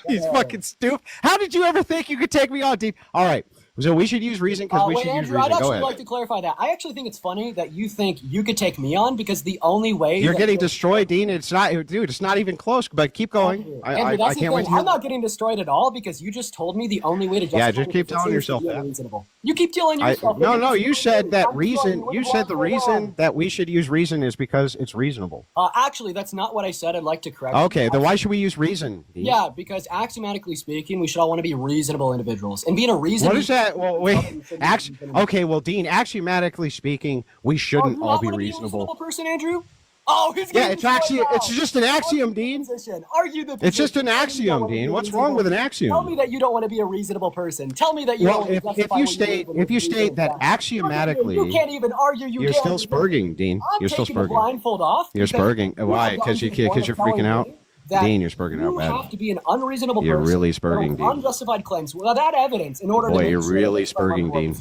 He's fucking stupid. How did you ever think you could take me on, Dean? All right. So we should use reason because we should use Andrew, reason. I'd actually Go ahead. like to clarify that. I actually think it's funny that you think you could take me on because the only way You're getting destroyed, Dean. It's not, dude. It's not even close. But keep going. Andrew, I that's the can't wait thing. to hear. I'm not getting destroyed at all because you just told me the only way to justify. Yeah, just keep telling is yourself to be that. unreasonable. You keep telling yourself. No. You said that reason. Wait, You said the reason that we should use reason is because it's reasonable. Actually, that's not what I said. I'd like to correct. Okay, then why should we use reason, Dean? Yeah, because axiomatically speaking, we should all want to be reasonable individuals, and being a reasonable. What is that? Well, wait. Okay, well, Dean, axiomatically speaking, we shouldn't all be reasonable. Person, Andrew. Oh, he's Yeah, it's just an axiom, Dean. Argue the. It's just an axiom, Dean. What's wrong with an axiom? Tell me that you don't want to be a reasonable person. Tell me that you Well, don't. if you state that axiomatically, you can't even argue. You're still spurging, Dean. You're still spurging. Blindfold off. You're spurging. Why? Because you're freaking out. Dean, you're spurging out bad. You have to be an unreasonable You're person. really spurging, Dean. Unjustified claims without evidence in order to. Boy, you're really spurging, Dean.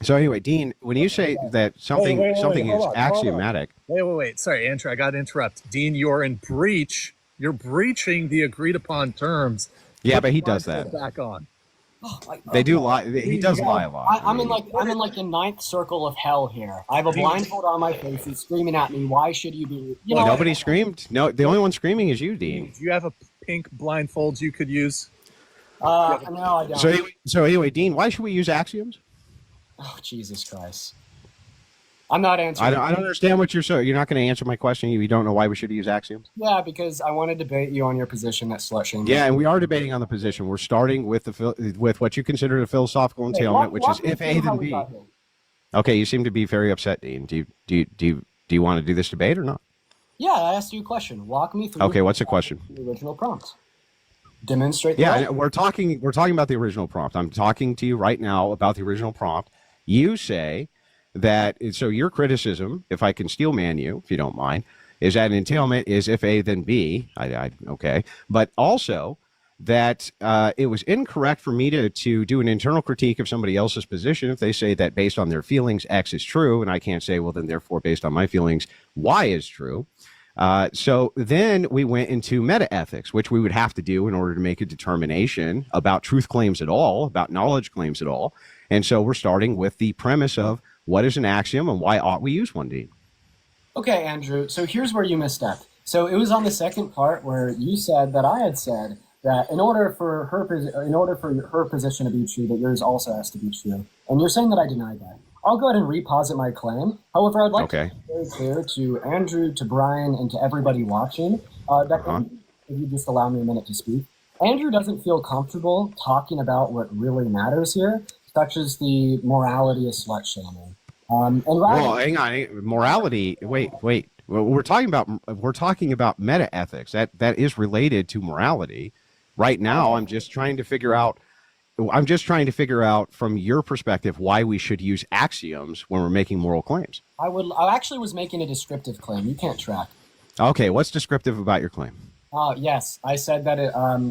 So anyway, Dean, when you say that something is axiomatic. Wait. Sorry, Andrew, I got to interrupt. Dean, you're in breach. You're breaching the agreed upon terms. Yeah, but he does that. Back on. They do lie. He does lie a lot. I'm in like the ninth circle of hell here. I have a blindfold on my face. He's screaming at me. Why should you be? Nobody screamed. No, the only one screaming is you, Dean. Do you have a pink blindfold you could use? No, I don't. So anyway, Dean, why should we use axioms? Oh, Jesus Christ. I'm not answering. I don't understand what you're not going to answer my question. You don't know why we should use axioms? Yeah, because I want to debate you on your position that slut shaming. Yeah, and we are debating on the position. We're starting with with what you consider the philosophical entailment, which is if A then B. Okay, you seem to be very upset, Dean. Do you want to do this debate or not? Yeah, I asked you a question. Walk me through. Okay, what's the question? The original prompt. Demonstrate. Yeah, we're talking about the original prompt. I'm talking to you right now about the original prompt. You say that, so your criticism, if I can steelman you, if you don't mind, is that an entailment is if A then B. Okay, but also that it was incorrect for me to do an internal critique of somebody else's position if they say that based on their feelings X is true, and I can't say, well, then therefore based on my feelings Y is true. So then we went into meta-ethics, which we would have to do in order to make a determination about truth claims at all, about knowledge claims at all. And so we're starting with the premise of what is an axiom and why ought we use one, Dean? Okay, Andrew. So here's where you misstepped. So it was on the second part where you said that I had said that in order for her position to be true, that yours also has to be true. And you're saying that I denied that. I'll go ahead and reposit my claim. However, I'd like to be very clear to Andrew, to Brian, and to everybody watching that if you just allow me a minute to speak. Andrew doesn't feel comfortable talking about what really matters here, such as the morality of slut shaming. Well, hang on, morality. Wait. Well, we're talking about meta ethics. That is related to morality. Right now, I'm just trying to figure out from your perspective why we should use axioms when we're making moral claims. I actually was making a descriptive claim. You can't track. Okay, what's descriptive about your claim? Yes, I said that.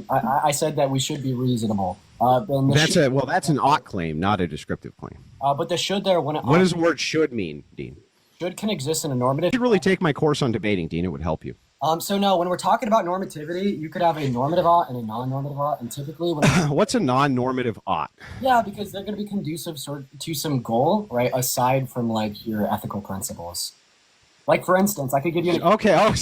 I said that we should be reasonable. That's an ought claim, not a descriptive claim. But the should there when it. What does the word should mean, Dean? Should can exist in a normative. You should really take my course on debating, Dean. It would help you. So no, when we're talking about normativity, you could have a normative ought and a non-normative ought, and typically when what's a non-normative ought? Yeah, because they're going to be conducive to some goal, right? Aside from like your ethical principles. Like for instance, I could give you. Okay. Oh,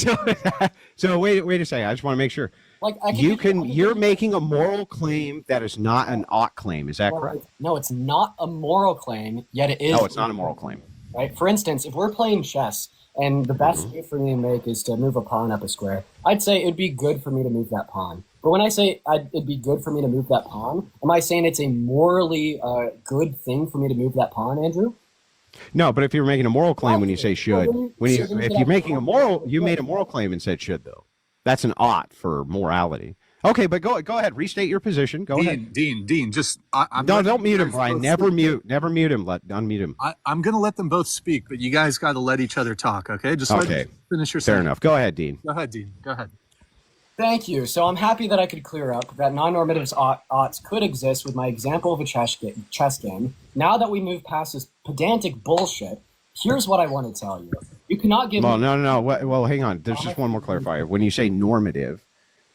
so wait a second. I just want to make sure. Like you're making a moral claim that is not an ought claim. Is that correct? No, it's not a moral claim. Yet it is. No, it's not a moral claim. Right. For instance, if we're playing chess. And the best way for me to make is to move a pawn up a square. I'd say it'd be good for me to move that pawn. But when I say it'd be good for me to move that pawn, am I saying it's a morally good thing for me to move that pawn, Andrew? No, but if you're making a moral claim when you say should, if you're making a moral, you made a moral claim and said should though. That's an ought for morality. Okay, but go ahead. Restate your position. Go ahead. Dean, just don't mute him, Brian. Never mute him. Unmute him. I'm going to let them both speak, but you guys got to let each other talk, okay? Just let me finish your Fair sentence. enough. Go ahead, Dean. Go ahead, Dean. Go ahead. Thank you. So I'm happy that I could clear up that non-normatives oughts could exist with my example of a chess game. Now that we move past this pedantic bullshit, here's what I want to tell you. You cannot give me... No. Well, hang on. There's just one more clarifier. When you say normative,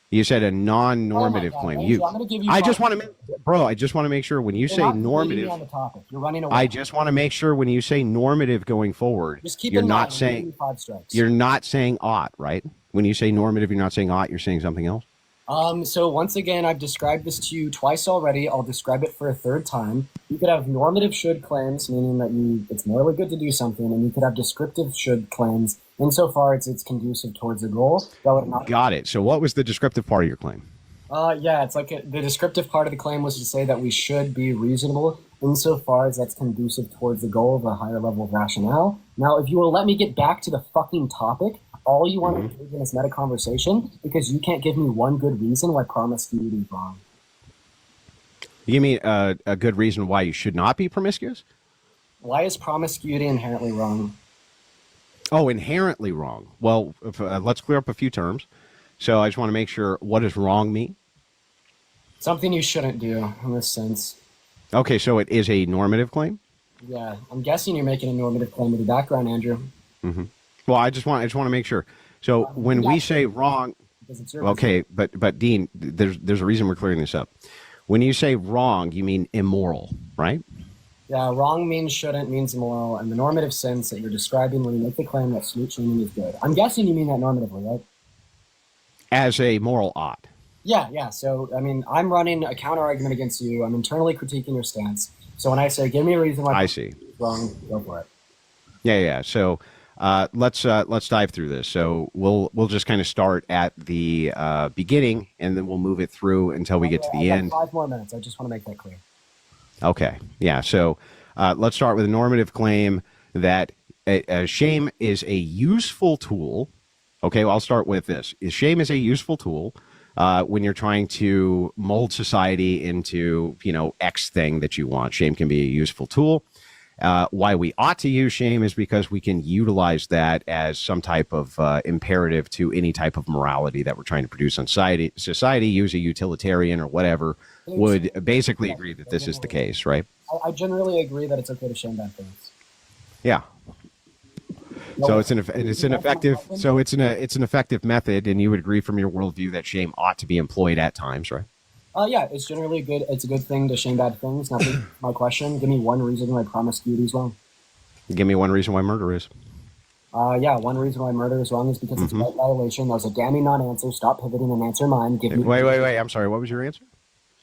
you said a non-normative claim. Andrew, I'm gonna give you I just want to make sure when you say normative, on the topic. You're running away. I just want to make sure when you say normative going forward, Just keep you're in not mind, saying 5 strikes. you're not saying ought, right? When you say normative, you're not saying ought, you're saying something else. So once again, I've described this to you twice already. I'll describe it for a third time. You could have normative should claims, meaning that it's morally good to do something, and you could have descriptive should claims, insofar as it's conducive towards a goal. Got it. So what was the descriptive part of your claim? Yeah, it's like the descriptive part of the claim was to say that we should be reasonable insofar as that's conducive towards the goal of a higher level of rationale. Now, if you will let me get back to the fucking topic, all you want to do in this meta conversation, because you can't give me one good reason why promiscuity is wrong. You mean a good reason why you should not be promiscuous? Why is promiscuity inherently wrong? Oh, inherently wrong. Well, let's clear up a few terms. So I just want to make sure, what does wrong mean? Something you shouldn't do in this sense. Okay, so it is a normative claim? Yeah, I'm guessing you're making a normative claim with your background, Andrew. Mm-hmm. Well, I just want to make sure. So when we say wrong, okay, but Dean, there's a reason we're clearing this up. When you say wrong, you mean immoral, right? Yeah, wrong means shouldn't, means immoral, and the normative sense that you're describing when you make the claim that smooch shaming is good. I'm guessing you mean that normatively, right? As a moral ought. Yeah. So, I mean, I'm running a counter argument against you. I'm internally critiquing your stance. So when I say, give me a reason why I see wrong, go for it. Yeah. So let's dive through this. So we'll just kind of start at the beginning, and then we'll move it through until we get to the end. 5 more minutes. I just want to make that clear. Okay. Yeah. So let's start with a normative claim that shame is a useful tool. Okay, well, I'll start with this. Shame is a useful tool when you're trying to mold society into, X thing that you want. Shame can be a useful tool. Why we ought to use shame is because we can utilize that as some type of imperative to any type of morality that we're trying to produce on society. Use a utilitarian or whatever would basically agree that this is the case, right? I generally agree that it's okay to shame bad things. Yeah. So it's an effective method, and you would agree from your worldview that shame ought to be employed at times, right? Yeah, it's generally good. It's a good thing to shame bad things. Now, my question: give me one reason why promiscuity is wrong. Give me one reason why murder is. Yeah, one reason why murder is wrong is because it's a right violation. That was a damning non-answer. Stop pivoting and answer mine. Wait. I'm sorry. What was your answer?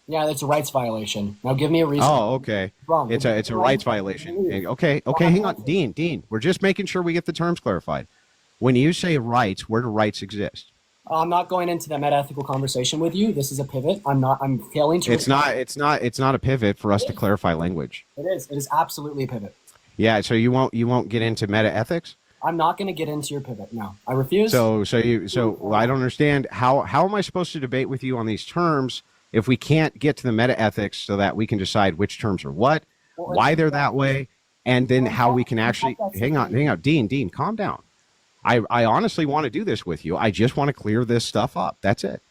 Yeah, that's a rights violation. Now give me a reason. Oh, okay. Wrong. It's a rights violation. Okay. Hang on, Dean. We're just making sure we get the terms clarified. When you say rights, where do rights exist? I'm not going into that meta-ethical conversation with you. This is a pivot. I'm failing to. It's not a pivot for us to clarify language. It is. It is absolutely a pivot. Yeah. So you won't get into meta ethics? I'm not going to get into your pivot. No, I refuse. So I don't understand how am I supposed to debate with you on these terms if we can't get to the meta ethics so that we can decide which terms are what, why they're that way, and then how we can actually hang on, Dean, calm down. I honestly want to do this with you. I just want to clear this stuff up. That's it.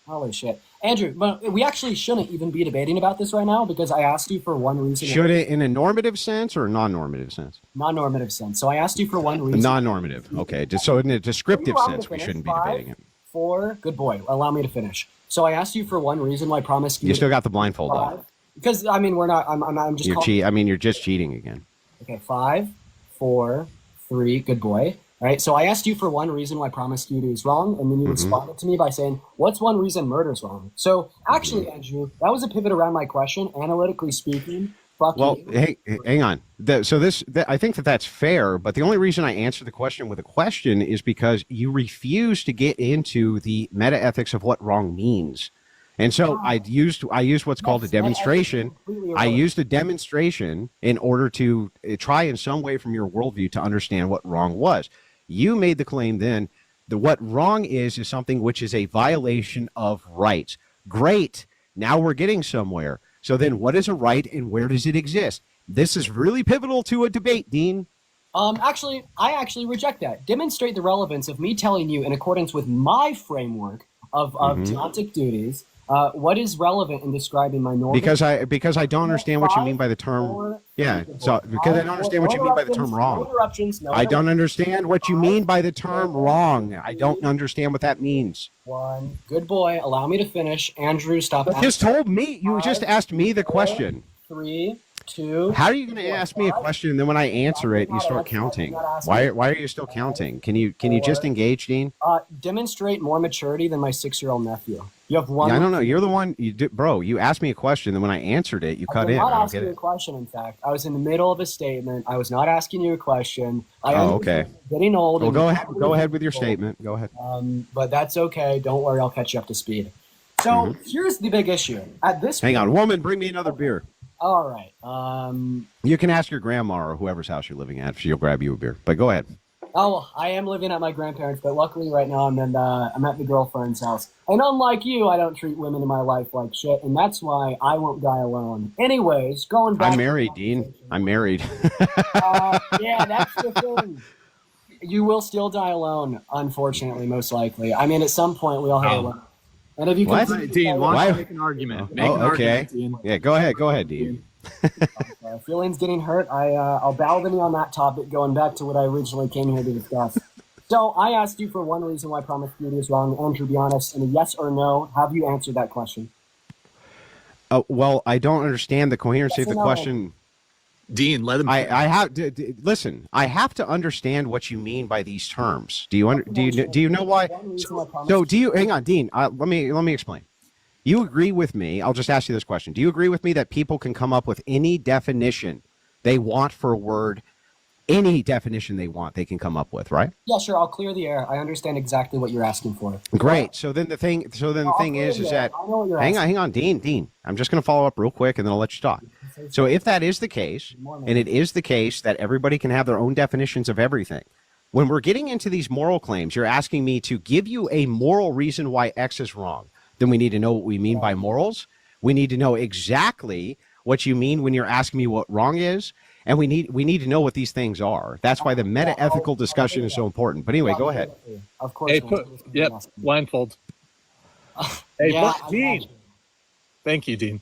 Holy shit. Andrew, but we actually shouldn't even be debating about this right now because I asked you for one reason. Should it in a normative sense or a non-normative sense? Non-normative sense. So I asked you for one reason. Non-normative. Okay. So in a descriptive sense, we shouldn't be debating it. 4, good boy. Allow me to finish. So I asked you for one reason why promiscuity. You still got the blindfold on. Because I mean, we're not. I'm just. You're just cheating again. Okay. 5, 4, 3. Good boy. All right. So I asked you for one reason why promiscuity is wrong, and then you responded to me by saying, "What's one reason murder is wrong?" So actually, Andrew, that was a pivot around my question. Analytically speaking. Hey, hang on. I think that's fair, but the only reason I answer the question with a question is because you refuse to get into the meta ethics of what wrong means. And so I used what's called a demonstration. I used a demonstration in order to try in some way from your worldview to understand what wrong was. You made the claim then that what wrong is something which is a violation of rights. Great. Now we're getting somewhere. So then what is a right and where does it exist? This is really pivotal to a debate, Dean. Actually, I actually reject that. Demonstrate the relevance of me telling you, in accordance with my framework of deontic duties, what is relevant in describing my normative. Because I don't understand what you mean by the term. Yeah. So because I don't understand what you mean by the term wrong. I don't understand what you mean by the term wrong. I don't understand what that means. One. Good boy. Allow me to finish. Andrew, stop. You just told me. You just asked me the question. 3, 2. How are you going to ask me a question and then when I answer it, you start counting? Why are you still counting? Can you just engage, Dean? Demonstrate more maturity than my 6-year-old nephew. You have one. Yeah, I don't know. You're the one. Bro, you asked me a question, then when I answered it, you cut in. I was not asking you a question. In fact, I was in the middle of a statement. I was not asking you a question. Okay. Getting old. Well, go ahead with your statement. Go ahead. But that's okay. Don't worry. I'll catch you up to speed. So here's the big issue. At this. Hang on, woman. Bring me another beer. All right. You can ask your grandma or whoever's house you're living at. She'll grab you a beer. But go ahead. Oh, I am living at my grandparents', but luckily right now I'm at the girlfriend's house. And unlike you, I don't treat women in my life like shit, and that's why I won't die alone. Anyways, going back. I'm married, Dean. I'm married. Yeah, that's the thing. You will still die alone, unfortunately, most likely. I mean, at some point we all have to. And if you can, Dean, why don't you make an argument? Make an argument, Dean. Yeah, go ahead, Dean. Feelings getting hurt. I'll bow the knee on that topic, going back to what I originally came here to discuss. So I asked you for one reason why promiscuity is wrong. Andrew, be honest, in a yes or no, have you answered that question? Well, I don't understand the coherency of the question. Dean, let him. I have listen. I have to understand what you mean by these terms. Do you know why? So do you? Hang on, Dean. Let me explain. You agree with me? I'll just ask you this question. Do you agree with me that people can come up with any definition they want for a word? Any definition they want, they can come up with, right? Yeah, sure. I'll clear the air. I understand exactly what you're asking for. Great. So then the thing is that hang on, Dean. I'm just going to follow up real quick, and then I'll let you talk. So if that is the case, and it is the case that everybody can have their own definitions of everything, when we're getting into these moral claims, you're asking me to give you a moral reason why X is wrong. Then we need to know what we mean by morals. We need to know exactly what you mean when you're asking me what wrong is. And we need to know what these things are. That's why the meta-ethical discussion is so important. But anyway, go ahead. Of course. Hey, blindfold. Hey, Dean. Thank you, Dean.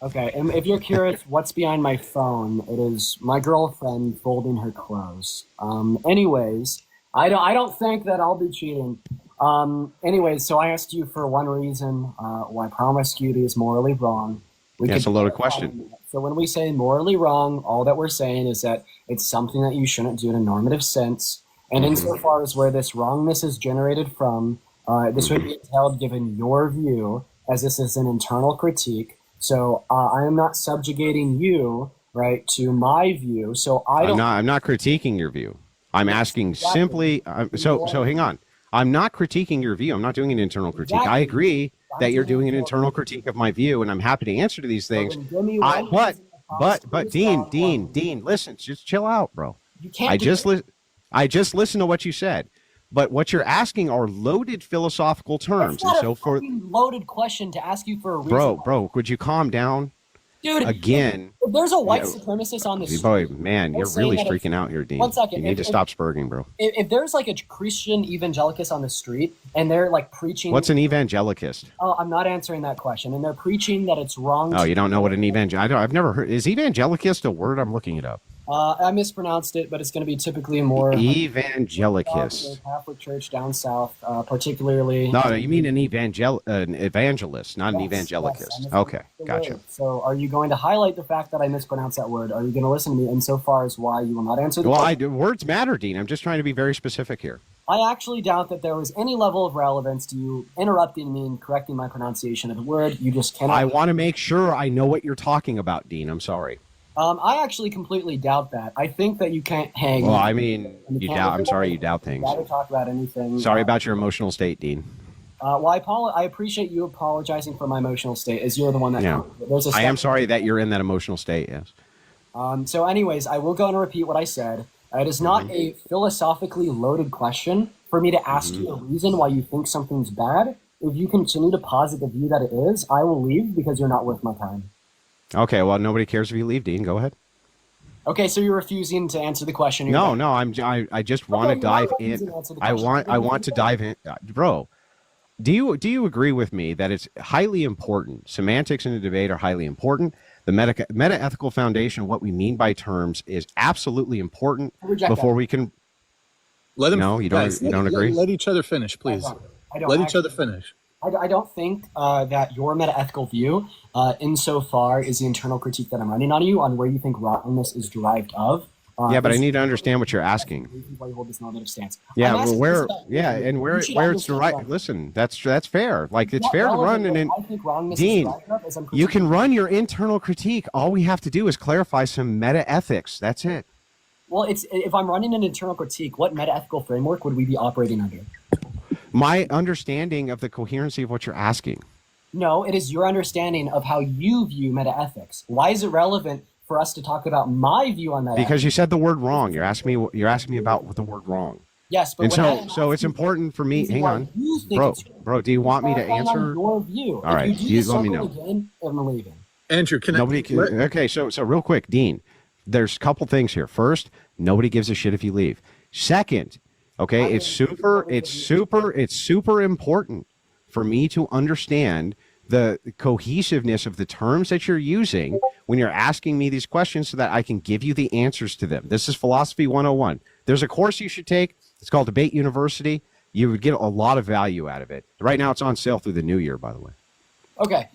Okay, and if you're curious what's behind my phone, it is my girlfriend folding her clothes. Anyways, I don't think that I'll be cheating. Anyways, so I asked you for one reason why promiscuity is morally wrong. That's a loaded question. So when we say morally wrong, all that we're saying is that it's something that you shouldn't do in a normative sense. And insofar as where this wrongness is generated from, this would be entailed given your view, as this is an internal critique. So I am not subjugating you, right, to my view. So I'm not critiquing your view. I'm asking simply. So hang on. I'm not critiquing your view. I'm not doing an internal critique. I agree that you're doing an internal critique of my view, and I'm happy to answer to these things. But Dean, listen, just chill out, bro. I just listened to what you said, but what you're asking are loaded philosophical terms, and so for loaded question to ask you for a reason. Bro, could you calm down? Dude, again, if there's a white supremacist on the street, boy, man, you're really freaking out here, Dean. 1 second. You need to stop spurging, bro. If there's like a Christian evangelicist on the street and they're like preaching, what's an evangelicist? Oh, I'm not answering that question. And they're preaching that it's wrong. Oh, you don't know what an I've never heard. Is evangelicist a word? I'm looking it up. I mispronounced it, but it's going to be typically more evangelicist. Catholic Church down south, particularly. No, you mean an evangelist, not an evangelicist. Yes, okay, gotcha. So, are you going to highlight the fact that I mispronounced that word? Are you going to listen to me insofar as why you will not answer the question? Words matter, Dean. I'm just trying to be very specific here. I actually doubt that there was any level of relevance to you interrupting me and correcting my pronunciation of the word. You just cannot. I want to make sure I know what you're talking about, Dean. I'm sorry. I actually completely doubt that. I think that you can't hang. Well, I mean, you doubt. I'm sorry, you doubt things. Rather talk about anything. Sorry about your emotional state, Dean. Well, I appreciate you apologizing for my emotional state, as you're the one that. Yeah. I am sorry that you're in that emotional state. Yes. So, anyways, I will go and repeat what I said. It is not a philosophically loaded question for me to ask you a reason why you think something's bad. If you continue to posit the view that it is, I will leave because you're not worth my time. Okay, well, nobody cares if you leave, Dean. Go ahead. Okay, so you're refusing to answer the question. No, I just want to dive in. I want to dive in, bro. Do you agree with me that it's highly important? Semantics in a debate are highly important. The meta-ethical foundation, what we mean by terms, is absolutely important before we can. Let them. No, you don't agree. Let each other finish, please. Let each other finish. I don't think that your meta-ethical view, insofar is the internal critique that I'm running on you on where you think wrongness is derived of. Yeah, but I need to understand what you're asking. Why you hold this normative stance. Yeah, well, where it's the right. Listen, that's fair. Like, it's fair to run Dean, you can run your internal critique. All we have to do is clarify some meta ethics. That's it. Well, if I'm running an internal critique, what meta ethical framework would we be operating under? My understanding of the coherency of what you're asking. No, it is your understanding of how you view meta ethics. Why is it relevant for us to talk about my view on that? Because you said the word wrong. You're asking me about the word wrong. Yes, but so it's important for me. Hang on, bro. Do you want me to answer? Your view. All right, you let me know. Again, I'm leaving. Andrew, Okay, so real quick, Dean. There's a couple things here. First, nobody gives a shit if you leave. Second, okay, it's super important for me to understand the cohesiveness of the terms that you're using when you're asking me these questions so that I can give you the answers to them. This is Philosophy 101. There's a course you should take. It's called Debate University. You would get a lot of value out of it. Right now it's on sale through the new year, by the way. Okay.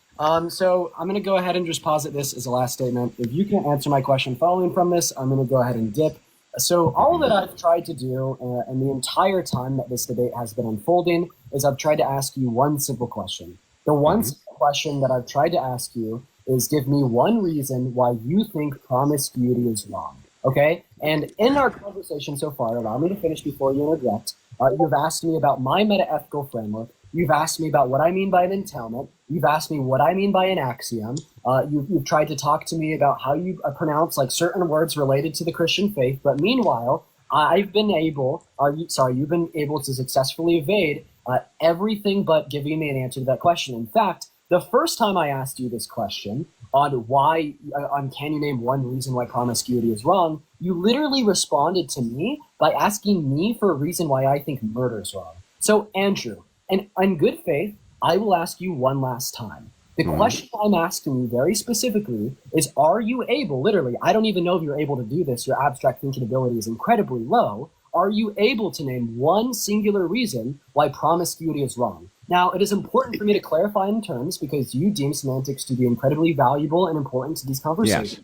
So I'm going to go ahead and just posit this as a last statement. If you can't answer my question following from this, I'm going to go ahead and dip. So all that I've tried to do and the entire time that this debate has been unfolding is I've tried to ask you one simple question. The one simple question that I've tried to ask you is give me one reason why you think promiscuity is wrong. Okay? And in our conversation so far, allow me to finish before you interject. You've asked me about my meta-ethical framework. You've asked me about what I mean by an entailment. You've asked me what I mean by an axiom. You've tried to talk to me about how you pronounce like certain words related to the Christian faith. But meanwhile, you've been able to successfully evade everything but giving me an answer to that question. In fact, the first time I asked you this question on can you name one reason why promiscuity is wrong, you literally responded to me by asking me for a reason why I think murder is wrong. So Andrew, and in good faith, I will ask you one last time. The question I'm asking you very specifically is, are you able, literally, I don't even know if you're able to do this, your abstract thinking ability is incredibly low, are you able to name one singular reason why promiscuity is wrong? Now, it is important for me to clarify in terms because you deem semantics to be incredibly valuable and important to these conversations. Yes.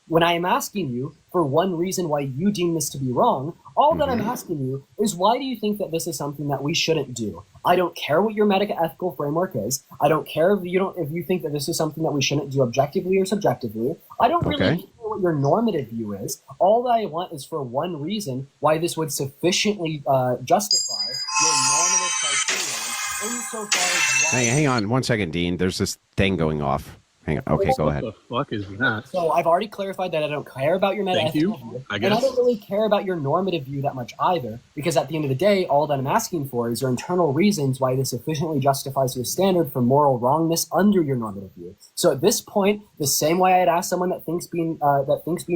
When I am asking you for one reason why you deem this to be wrong, all that I'm asking you is why do you think that this is something that we shouldn't do? I don't care what your meta-ethical framework is. I don't care if you think that this is something that we shouldn't do objectively or subjectively. I don't really care what your normative view is. All that I want is for one reason why this would sufficiently justify your normative criterion insofar as hang on 1 second, Dean. There's this thing going off. Hang on. Okay, go ahead. What the fuck is that? So I've already clarified that I don't care about your meta-ethical view. And I don't really care about your normative view that much either, because at the end of the day, all that I'm asking for is your internal reasons why this sufficiently justifies your standard for moral wrongness under your normative view. So at this point, the same way I'd ask someone that thinks being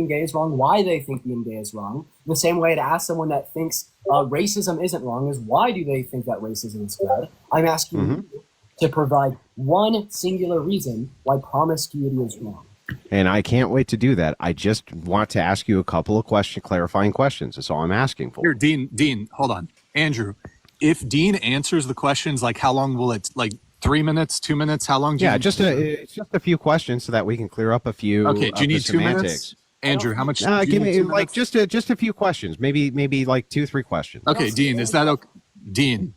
gay is wrong, why they think being gay is wrong, the same way I'd ask someone that thinks racism isn't wrong is why do they think that racism is good. I'm asking you to provide one singular reason why promiscuity is wrong. And I can't wait to do that. I just want to ask you a couple of clarifying questions. That's all I'm asking for. Here, Dean, hold on. Andrew, if Dean answers the questions, like how long will it, like 3 minutes, 2 minutes? How long do you it's just a few questions so that we can clear up a few Okay, do you need 2 minutes? Andrew, how much? Give me like just a few questions, maybe like 2-3 questions. Okay, Dean, is that okay? Dean,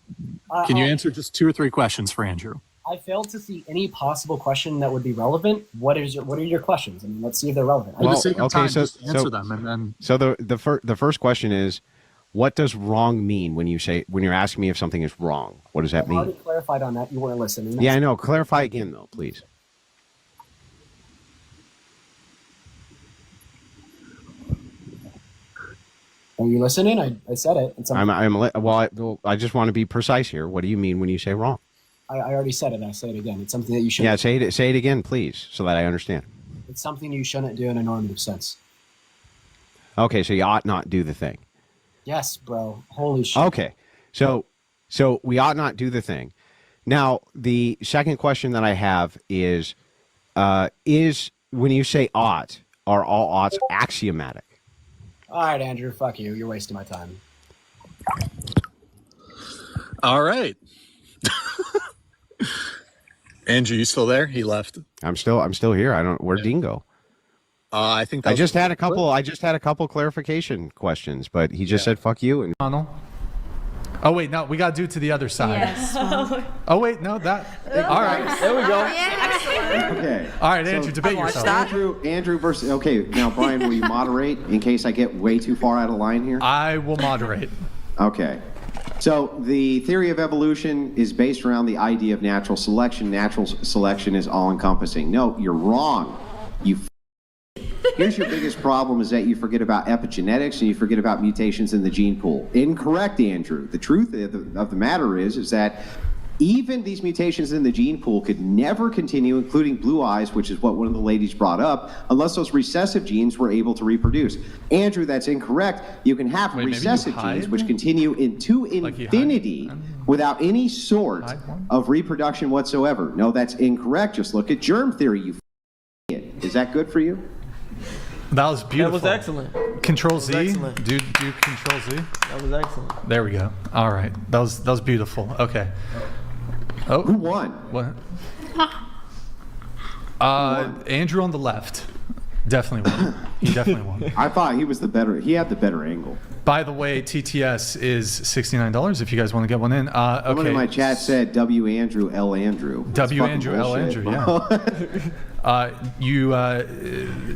can you answer just 2 or 3 questions for Andrew? I failed to see any possible question that would be relevant. What are your questions? I mean, let's see if they're relevant. For the sake of time, just answer them, and then. So the first question is, what does wrong mean when you're asking me if something is wrong? What does that mean? I already clarified on that. You weren't listening. Yeah, I know. Clarify again, though, please. Are you listening? I said it. I just want to be precise here. What do you mean when you say wrong? I already said it. I say it again. It's something that you shouldn't. Yeah, say it again, please, so that I understand. It's something you shouldn't do in a normative sense. Okay, so you ought not do the thing. Yes, bro. Holy shit. Okay, so we ought not do the thing. Now, the second question that I have is when you say ought, are all oughts axiomatic? All right, Andrew. Fuck you. You're wasting my time. All right. Andrew, you still there? He left. I'm still here. I don't. Where'd Dean go? I think I just had a couple clarification questions, but he just said "fuck you." And oh wait, no, we got to do it to the other side. Yes. Oh wait, no, that. All right, there we go. Okay. All right, Andrew, debate yourself. Andrew versus. Okay, now Brian, will you moderate in case I get way too far out of line here? I will moderate. Okay. So the theory of evolution is based around the idea of natural selection. Natural selection is all-encompassing. No, you're wrong. Here's your biggest problem is that you forget about epigenetics and you forget about mutations in the gene pool. Incorrect, Andrew. The truth of the matter is that even these mutations in the gene pool could never continue, including blue eyes, which is what one of the ladies brought up, unless those recessive genes were able to reproduce. Andrew, that's incorrect. You can have recessive genes which continue into infinity without any sort of reproduction whatsoever. No, that's incorrect. Just look at germ theory, you idiot. Is that good for you? That was beautiful. That was excellent. Control Z. Excellent. Do Control Z. That was excellent. There we go. All right. That was beautiful. Okay. Oh. Who won? What? Andrew on the left. Definitely won. He definitely won. I thought he was he had the better angle. By the way, TTS is $69 if you guys want to get one in. Okay. Someone in my chat said W. Andrew, L. Andrew. W. Andrew, L. Andrew, yeah.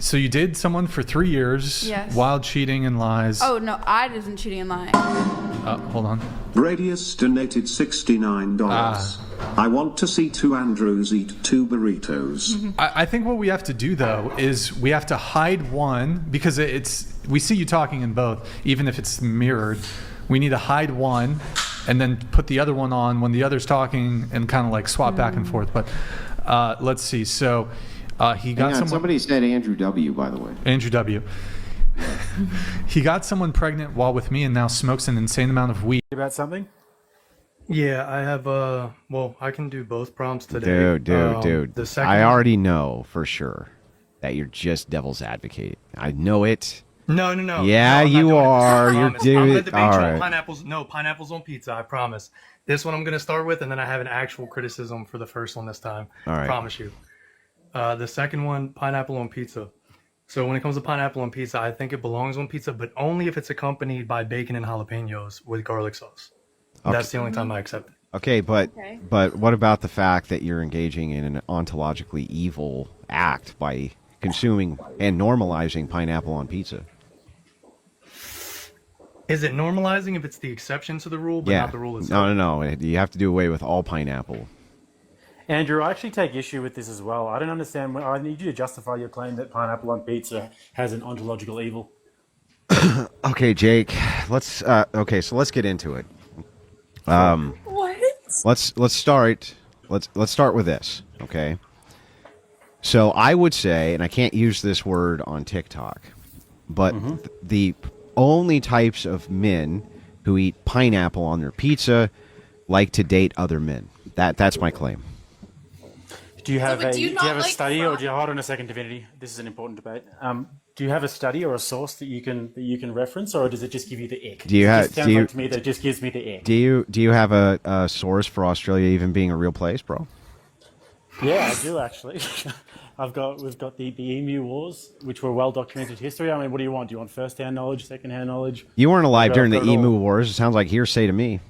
So you did someone for 3 years. Yes. While cheating and lies. Oh, no, I wasn't cheating and lying. Hold on. Radius donated $69. I want to see two Andrews eat 2 burritos. I think what we have to do, though, is we have to hide one because we see you talking in both, even if it's mirrored. We need to hide one and then put the other one on when the other's talking and kind of like swap back and forth. But let's see. So he got someone. Somebody said Andrew W., by the way. Andrew W. He got someone pregnant while with me and now smokes an insane amount of weed. About something? Yeah, I have well, I can do both prompts today. Dude. The second I already know for sure that you're just devil's advocate. I know it. No. Yeah, no, you are. You're doing I'm it. gonna All debate right. pineapples. No, pineapples on pizza. I promise. This one I'm gonna start with, and then I have an actual criticism for the first one this time. All right. I promise you. The second one, pineapple on pizza. So when it comes to pineapple on pizza, I think it belongs on pizza, but only if it's accompanied by bacon and jalapenos with garlic sauce. Okay. That's the only time I accept it. Okay, but what about the fact that you're engaging in an ontologically evil act by consuming and normalizing pineapple on pizza? Is it normalizing if it's the exception to the rule, but not the rule itself? No. You have to do away with all pineapple. Andrew, I actually take issue with this as well. I don't understand. I need you to justify your claim that pineapple on pizza has an ontological evil. Okay, Jake. Let's get into it. What? Let's start with this, okay? So I would say, and I can't use this word on TikTok, but the only types of men who eat pineapple on their pizza like to date other men. That's my claim. Do you have a study, or hold on a second, Divinity? This is an important debate. Do you have a study or a source that you can reference, or does it just give you the ick? To me that just gives me the ick. Do you have a source for Australia even being a real place, bro? Yeah, I do actually. We've got the Emu Wars, which were well documented history. I mean, what do you want? Do you want first-hand knowledge, second-hand knowledge? You weren't alive during the Emu Wars. It sounds like hearsay to me.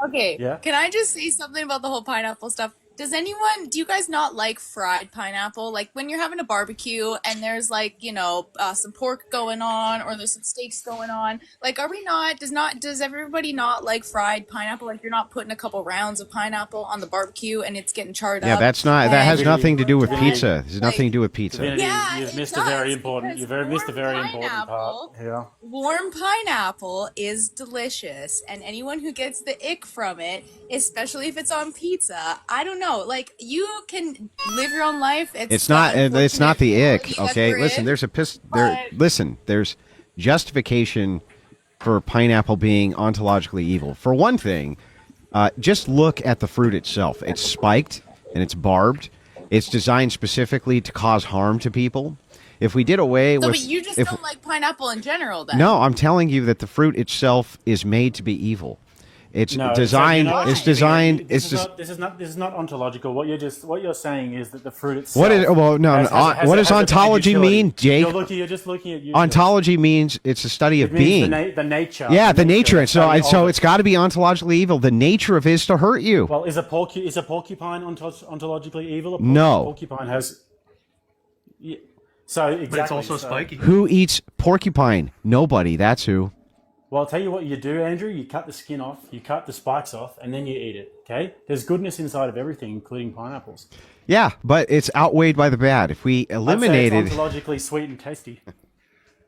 Okay. Yeah? Can I just say something about the whole pineapple stuff? do you guys not like fried pineapple? Like when you're having a barbecue and there's like, some pork going on or there's some steaks going on. Like, does everybody not like fried pineapple? Like you're not putting a couple rounds of pineapple on the barbecue and it's getting charred Yeah, up. that has nothing to do with pizza. There's nothing to do with pizza. Yeah, you've missed a very important. You've missed a very important part. Yeah. Warm pineapple is delicious, and anyone who gets the ick from it, especially if it's on pizza, I don't know. Like you can live your own life. It's not the ick. Okay, listen. There's justification for pineapple being ontologically evil. For one thing, just look at the fruit itself. It's spiked and it's barbed. It's designed specifically to cause harm to people. If we did away with, but you just don't like pineapple in general, then? No, I'm telling you that the fruit itself is made to be evil. It's designed. This is not ontological. What you're saying is that the fruit itself. What does ontology mean, Jake? You're just looking at ontology means it's a study of being. The nature. Yeah, the nature. So it's got to be ontologically evil. The nature of it is to hurt you. Well, is a porcupine ontologically evil? No. Porcupine has. Yeah. So exactly. But it's also spiky. Who eats porcupine? Nobody. That's who. Well, I'll tell you what you do, Andrew. You cut the skin off, you cut the spikes off, and then you eat it. Okay? There's goodness inside of everything, including pineapples. Yeah, but it's outweighed by the bad. If we eliminated, it's ontologically sweet and tasty.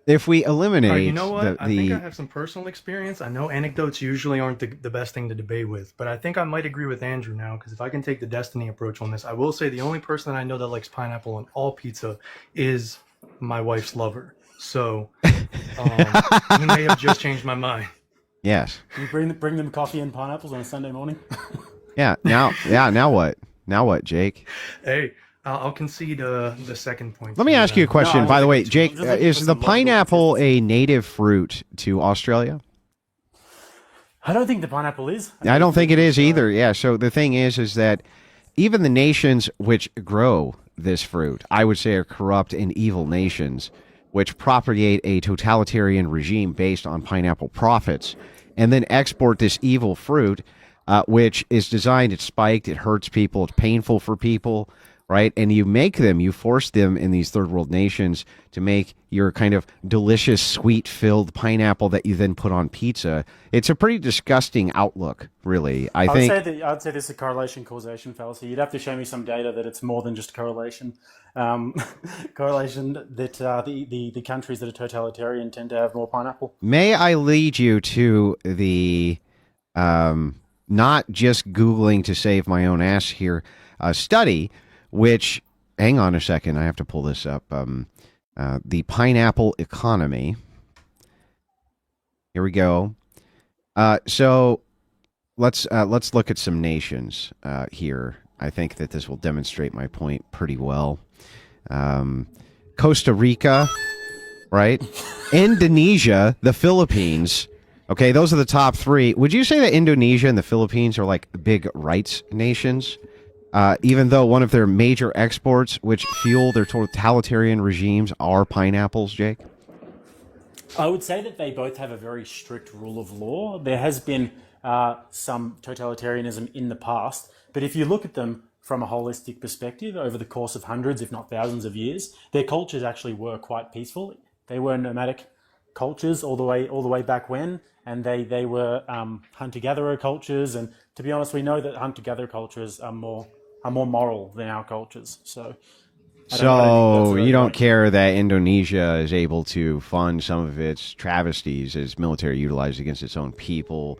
If we eliminate, you know what? I think I have some personal experience. I know anecdotes usually aren't the best thing to debate with, but I think I might agree with Andrew now, because if I can take the Destiny approach on this, I will say the only person that I know that likes pineapple on all pizza is my wife's lover. So he may have just changed my mind. Yes. You bring them coffee and pineapples on a Sunday morning. Yeah. Now what? Now what, Jake? Hey. I'll concede the second point. Let me ask you a question, by the way, Jake. Is the pineapple a native fruit to Australia? I don't think the pineapple is. I don't think it is either. Yeah. So the thing is that even the nations which grow this fruit, I would say, are corrupt and evil nations, which propagate a totalitarian regime based on pineapple profits, and then export this evil fruit, which is designed. It's spiked. It hurts people. It's painful for people. Right. And you force them in these third world nations to make your kind of delicious, sweet filled pineapple that you then put on pizza. It's a pretty disgusting outlook, really. I'd say this is a correlation causation fallacy. You'd have to show me some data that it's more than just correlation. Correlation that the countries that are totalitarian tend to have more pineapple. May I lead you to the not just Googling to save my own ass here study, which, hang on a second, I have to pull this up. The pineapple economy. Here we go. So let's look at some nations here. I think that this will demonstrate my point pretty well. Costa Rica, right? Indonesia, the Philippines. Okay, those are the top three. Would you say that Indonesia and the Philippines are like big rights nations? Even though one of their major exports, which fuel their totalitarian regimes, are pineapples, Jake? I would say that they both have a very strict rule of law. There has been some totalitarianism in the past, but if you look at them from a holistic perspective over the course of hundreds, if not thousands of years, their cultures actually were quite peaceful. They were nomadic cultures all the way back when, and they were hunter-gatherer cultures. And to be honest, we know that hunter-gatherer cultures are more moral than our cultures. So you don't care that Indonesia is able to fund some of its travesties as military utilized against its own people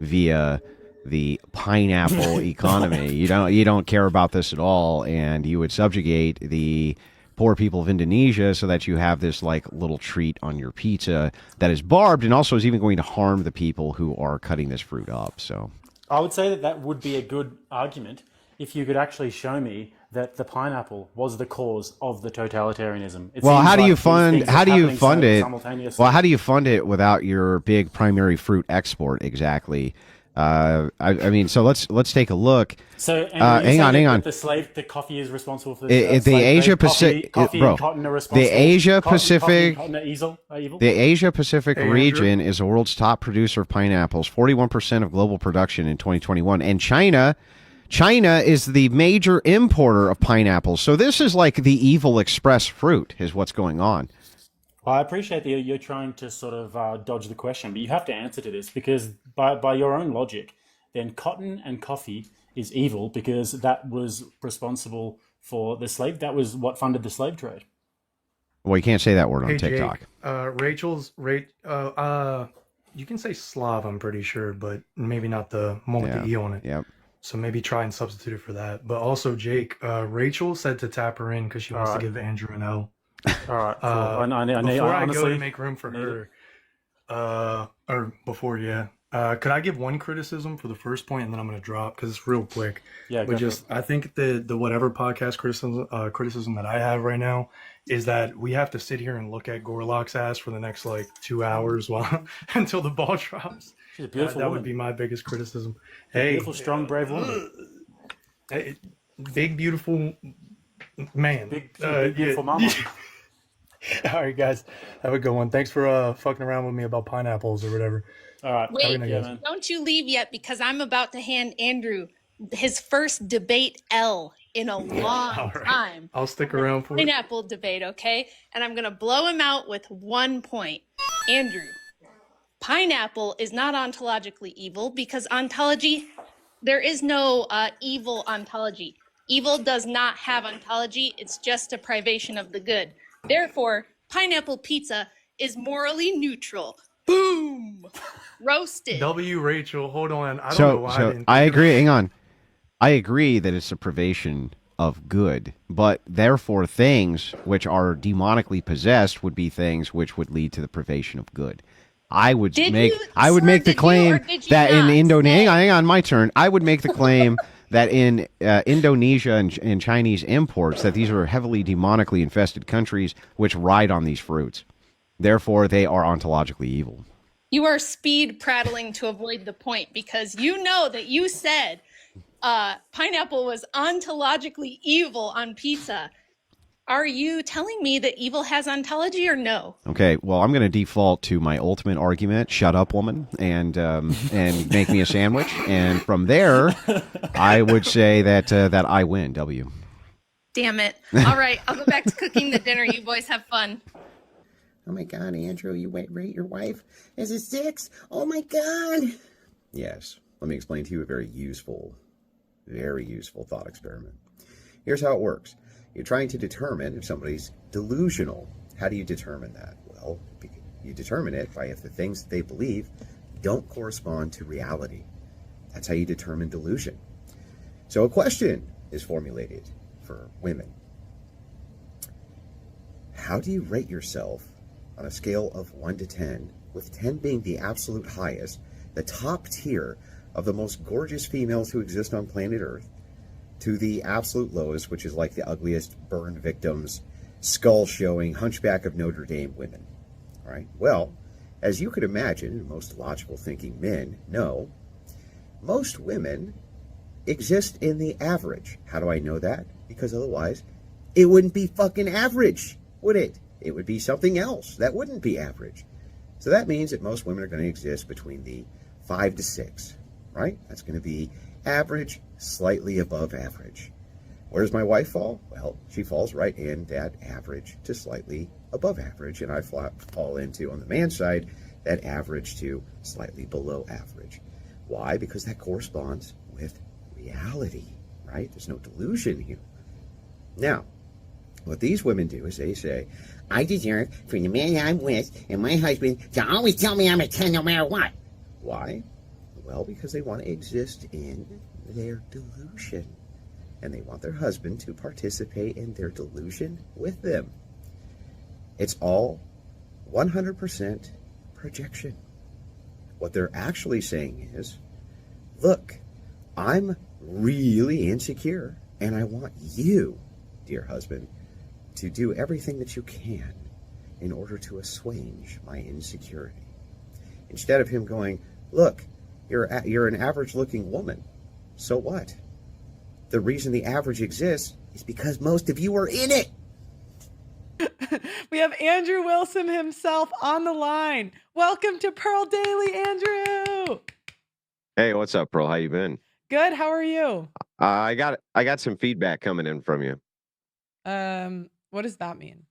via the pineapple economy. You don't care about this at all, and you would subjugate the poor people of Indonesia so that you have this like little treat on your pizza that is barbed and also is even going to harm the people who are cutting this fruit up. So I would say that would be a good argument if you could actually show me that the pineapple was the cause of the totalitarianism. Well, how do you fund it? Well, how do you fund it without your big primary fruit export exactly? I mean, so let's take a look. So hang on. The coffee is responsible for this. The Asia Pacific, bro. The Asia Pacific, the Asia Pacific region is the world's top producer of pineapples, 41% of global production in 2021, and China China is the major importer of pineapples. So this is like the evil express fruit is what's going on. Well, I appreciate that you're trying to sort of dodge the question, but you have to answer to this because by your own logic, then cotton and coffee is evil because that was responsible for the slave. That was what funded the slave trade. Well, you can't say that word on Hey, TikTok. Jake, you can say Slav, I'm pretty sure, but maybe not the one with the E on it. Yep. So maybe try and substitute it for that. But also, Jake, Rachel said to tap her in because she wants to give Andrew an L. All right. Cool. Before I honestly go to make room for her, could I give one criticism for the first point and then I'm going to drop because it's real quick. Yeah, but just I think the whatever podcast criticism that I have right now is that we have to sit here and look at Gorlock's ass for the next like 2 hours while until the ball drops. She's a beautiful that woman. would be my biggest criticism. Beautiful, strong, brave woman. Big, beautiful man. Big beautiful mama. All right, guys. Have a good one. Thanks for fucking around with me about pineapples or whatever. All right. Wait, don't you leave yet because I'm about to hand Andrew his first debate L in a long time. I'll stick around for it. Pineapple debate, okay? And I'm going to blow him out with 1 point. Andrew, pineapple is not ontologically evil because ontology, there is no evil ontology. Evil does not have ontology. It's just a privation of the good. Therefore, pineapple pizza is morally neutral. Boom! Roasted. Rachel, hold on. I don't know why I agree. Hang on. I agree that it's a privation of good, but therefore things which are demonically possessed would be things which would lead to the privation of good. I would make the claim that in Indonesia, hang on, my turn. I would make the claim that in Indonesia and Chinese imports, that these are heavily demonically infested countries which ride on these fruits. Therefore, they are ontologically evil. You are speed prattling to avoid the point because you know that you said pineapple was ontologically evil on pizza. Are you telling me that evil has ontology or no? Okay, well, I'm going to default to my ultimate argument, shut up, woman, and make me a sandwich. And from there, I would say that I win, W. Damn it. All right, I'll go back to cooking the dinner. You boys have fun. Oh my God, Andrew, you rate your wife as a 6? Oh my God. Yes, let me explain to you a very useful thought experiment. Here's how it works. You're trying to determine if somebody's delusional. How do you determine that? Well, you determine it by if the things that they believe don't correspond to reality. That's how you determine delusion. So a question is formulated for women. How do you rate yourself on a scale of 1 to 10, with 10 being the absolute highest, the top tier of the most gorgeous females who exist on planet Earth, to the absolute lowest, which is like the ugliest burned victims, skull showing, Hunchback of Notre Dame women. All right. Well, as you could imagine, most logical thinking men know, most women exist in the average. How do I know that? Because otherwise, it wouldn't be fucking average, would it? It would be something else that wouldn't be average. So that means that most women are going to exist between the 5 to 6, right? That's going to be average, slightly above average. Where does my wife fall? Well, she falls right in that average to slightly above average, and I fall into, on the man's side, that average to slightly below average. Why? Because that corresponds with reality, right? There's no delusion here. Now, what these women do is they say, I deserve for the man I'm with and my husband to always tell me I'm a 10 no matter what. Why? Well, because they want to exist in their delusion. And they want their husband to participate in their delusion with them. It's all 100% projection. What they're actually saying is, look, I'm really insecure, and I want you, dear husband, to do everything that you can in order to assuage my insecurity. Instead of him going, look, you're an average-looking woman. So what? The reason the average exists is because most of you are in it. We have Andrew Wilson himself on the line. Welcome to Pearl Daily, Andrew. Hey, what's up, Pearl? How you been? Good. How are you? I got some feedback coming in from you. What does that mean?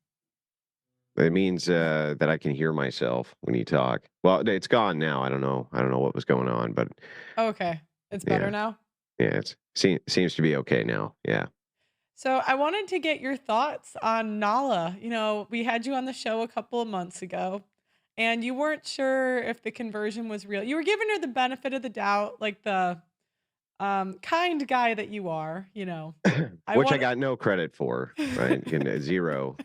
It means that I can hear myself when you talk. Well, it's gone now. I don't know what was going on, but Oh, okay. It's better yeah, now. yeah, seems to be okay now. Yeah. So I wanted to get your thoughts on Nala. We had you on the show a couple of months ago, and you weren't sure if the conversion was real. You were giving her the benefit of the doubt, like the kind guy that you are. Which I got no credit for, right? Zero.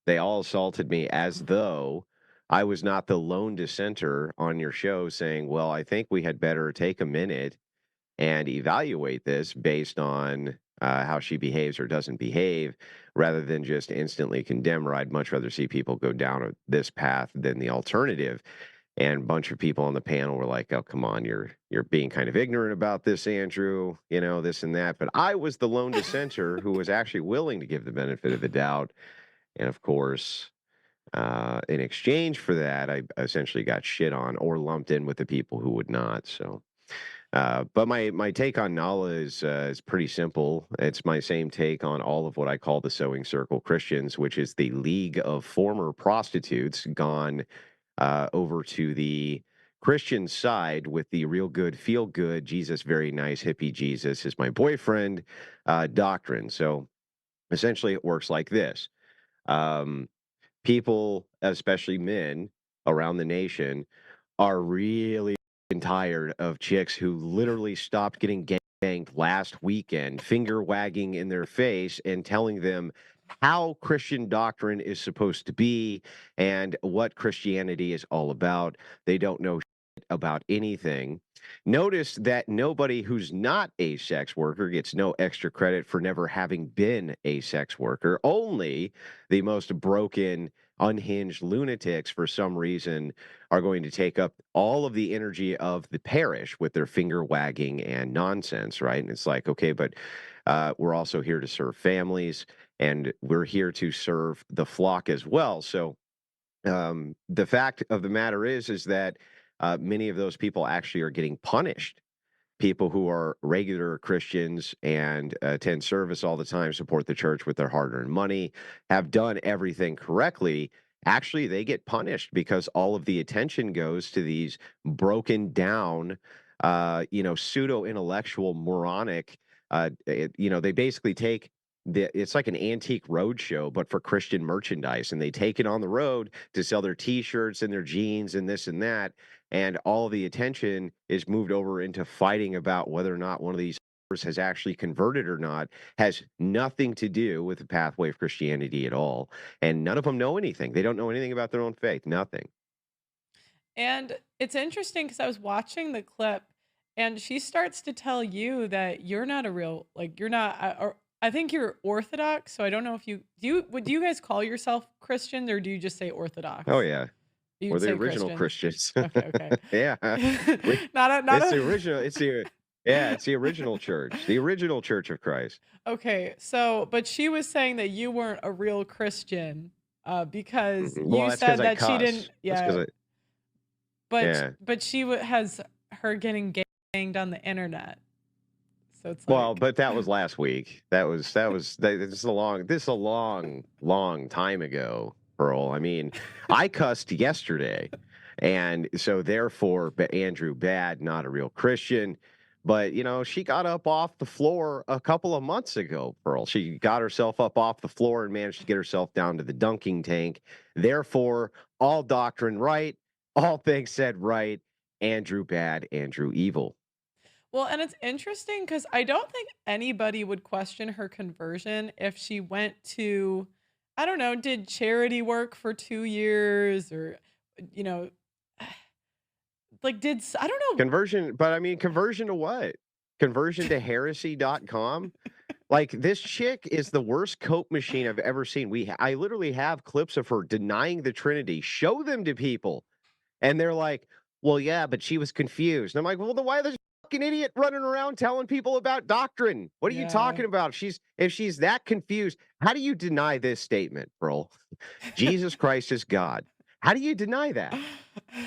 They all assaulted me as though I was not the lone dissenter on your show saying, well, I think we had better take a minute and evaluate this based on how she behaves or doesn't behave rather than just instantly condemn her. I'd much rather see people go down this path than the alternative. And a bunch of people on the panel were like, "Oh, come on, you're being kind of ignorant about this, Andrew, this and that." But I was the lone dissenter who was actually willing to give the benefit of the doubt. And of course, in exchange for that, I essentially got shit on or lumped in with the people who would not. So, but my take on Nala is pretty simple. It's my same take on all of what I call the Sewing Circle Christians, which is the league of former prostitutes gone over to the Christian side with the real good, feel good, Jesus, very nice, hippie Jesus is my boyfriend doctrine. So essentially, it works like this. People, especially men around the nation, are really tired of chicks who literally stopped getting ganked last weekend, finger wagging in their face and telling them how Christian doctrine is supposed to be and what Christianity is all about. They don't know shit about anything. Notice that nobody who's not a sex worker gets no extra credit for never having been a sex worker. Only the most broken, unhinged lunatics, for some reason, are going to take up all of the energy of the parish with their finger wagging and nonsense, right? And it's like, okay, but we're also here to serve families and we're here to serve the flock as well. So the fact of the matter is that many of those people actually are getting punished. People who are regular Christians and attend service all the time, support the church with their hard-earned money, have done everything correctly. Actually, they get punished because all of the attention goes to these broken down, pseudo-intellectual, moronic. They basically take it's like an antique roadshow, but for Christian merchandise, and they take it on the road to sell their T-shirts and their jeans and this and that. And all the attention is moved over into fighting about whether or not one of these has actually converted or not. Has nothing to do with the pathway of Christianity at all. And none of them know anything. They don't know anything about their own faith. Nothing. And it's interesting because I was watching the clip and she starts to tell you that you're not a real, like, you're not, or I think you're Orthodox. So I don't know if do you guys call yourself Christian or do you just say Orthodox? Oh, yeah. You'd We're the say original Christians. Okay. Yeah. The original. It's the original church, the original Church of Christ. Okay. So, but she was saying that you weren't a real Christian because you said that she didn't. Yeah. But she has her getting ganged on the internet. So it's well, but that was last week. This is a long time ago, Pearl. I mean, I cussed yesterday, and so therefore, Andrew, bad, not a real Christian. But she got up off the floor a couple of months ago, Pearl. She got herself up off the floor and managed to get herself down to the dunking tank. Therefore, all doctrine right, all things said right. Andrew bad, Andrew evil. Well, and it's interesting because I don't think anybody would question her conversion if she went to, I don't know, did charity work for 2 years or, like I don't know. Conversion, but I mean, conversion to what? Conversion to heresy.com? Like, this chick is the worst cope machine I've ever seen. I literally have clips of her denying the Trinity. Show them to people. And they're like, well, yeah, but she was confused. And I'm like, well, then why are this fucking idiot running around telling people about doctrine? What are you talking about? If she's that confused, how do you deny this statement, bro? Jesus Christ is God. How do you deny that?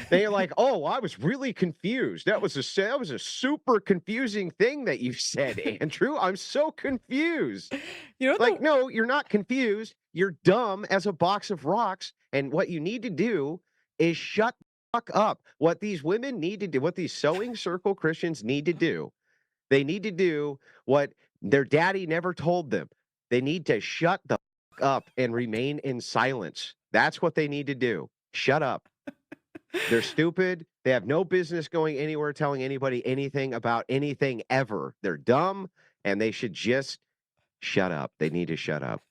They're like, oh, I was really confused. That was a super confusing thing that you said, Andrew. I'm so confused. You know, like, no, you're not confused. You're dumb as a box of rocks. And what you need to do is shut the fuck up. What these women need to do, what these sewing circle Christians need to do, they need to do what their daddy never told them. They need to shut the fuck up and remain in silence. That's what they need to do. Shut up. They're stupid. They have no business going anywhere telling anybody anything about anything ever. They're dumb, and they should just shut up. They need to shut up.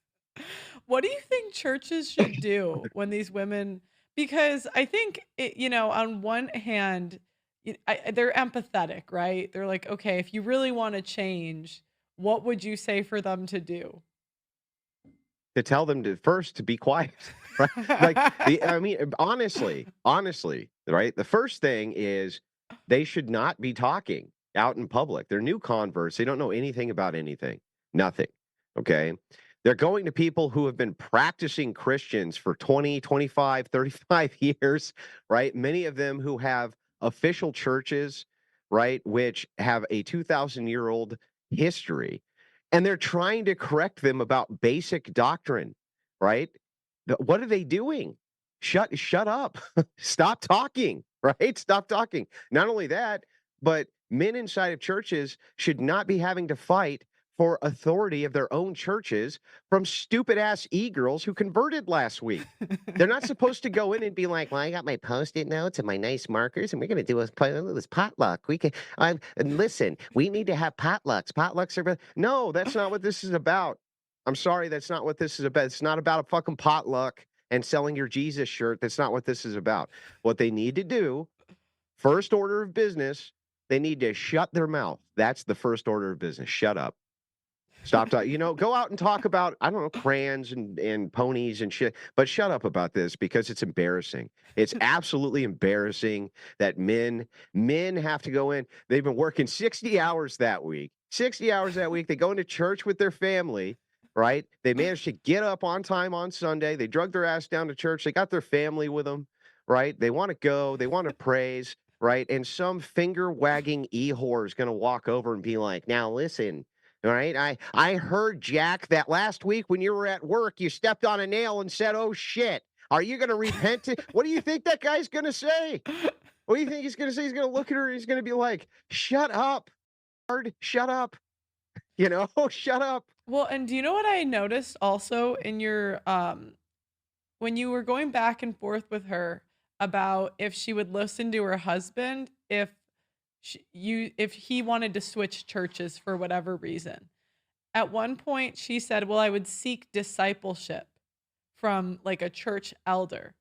What do you think churches should do when these women? Because I think on one hand, they're empathetic, right? They're like, okay, if you really want to change, what would you say for them to do? To tell them to be quiet, right? Honestly, right? The first thing is they should not be talking out in public. They're new converts. They don't know anything about anything. Nothing. Okay. They're going to people who have been practicing Christians for 20, 25, 35 years, right? Many of them who have official churches, right, which have a 2,000-year-old history. And they're trying to correct them about basic doctrine, right? What are they doing? Shut up. Stop talking, right? Stop talking. Not only that, but men inside of churches should not be having to fight for authority of their own churches from stupid-ass e-girls who converted last week. They're not supposed to go in and be like, well, I got my Post-it notes and my nice markers, and we're going to do this potluck. We can, and listen, we need to have potlucks. Potlucks are... No, that's not what this is about. I'm sorry, that's not what this is about. It's not about a fucking potluck and selling your Jesus shirt. That's not what this is about. What they need to do, first order of business, they need to shut their mouth. That's the first order of business. Shut up. Stop talking. Go out and talk about, I don't know, crayons and ponies and shit. But shut up about this because it's embarrassing. It's absolutely embarrassing that men have to go in. They've been working 60 hours that week. 60 hours that week. They go into church with their family, right? They managed to get up on time on Sunday. They drug their ass down to church. They got their family with them, right? They want to go. They want to praise, right? And some finger-wagging e-whore is going to walk over and be like, now listen, all right, I heard, Jack, that last week when you were at work, you stepped on a nail and said, oh, shit. Are you going to repent? What do you think that guy's going to say? What do you think he's going to say? He's going to look at her and he's going to be like, shut up. Shut up. Shut up. Well, and do you know what I noticed also in your, when you were going back and forth with her about if she would listen to her husband, if he wanted to switch churches for whatever reason. At one point she said, well, I would seek discipleship from like a church elder.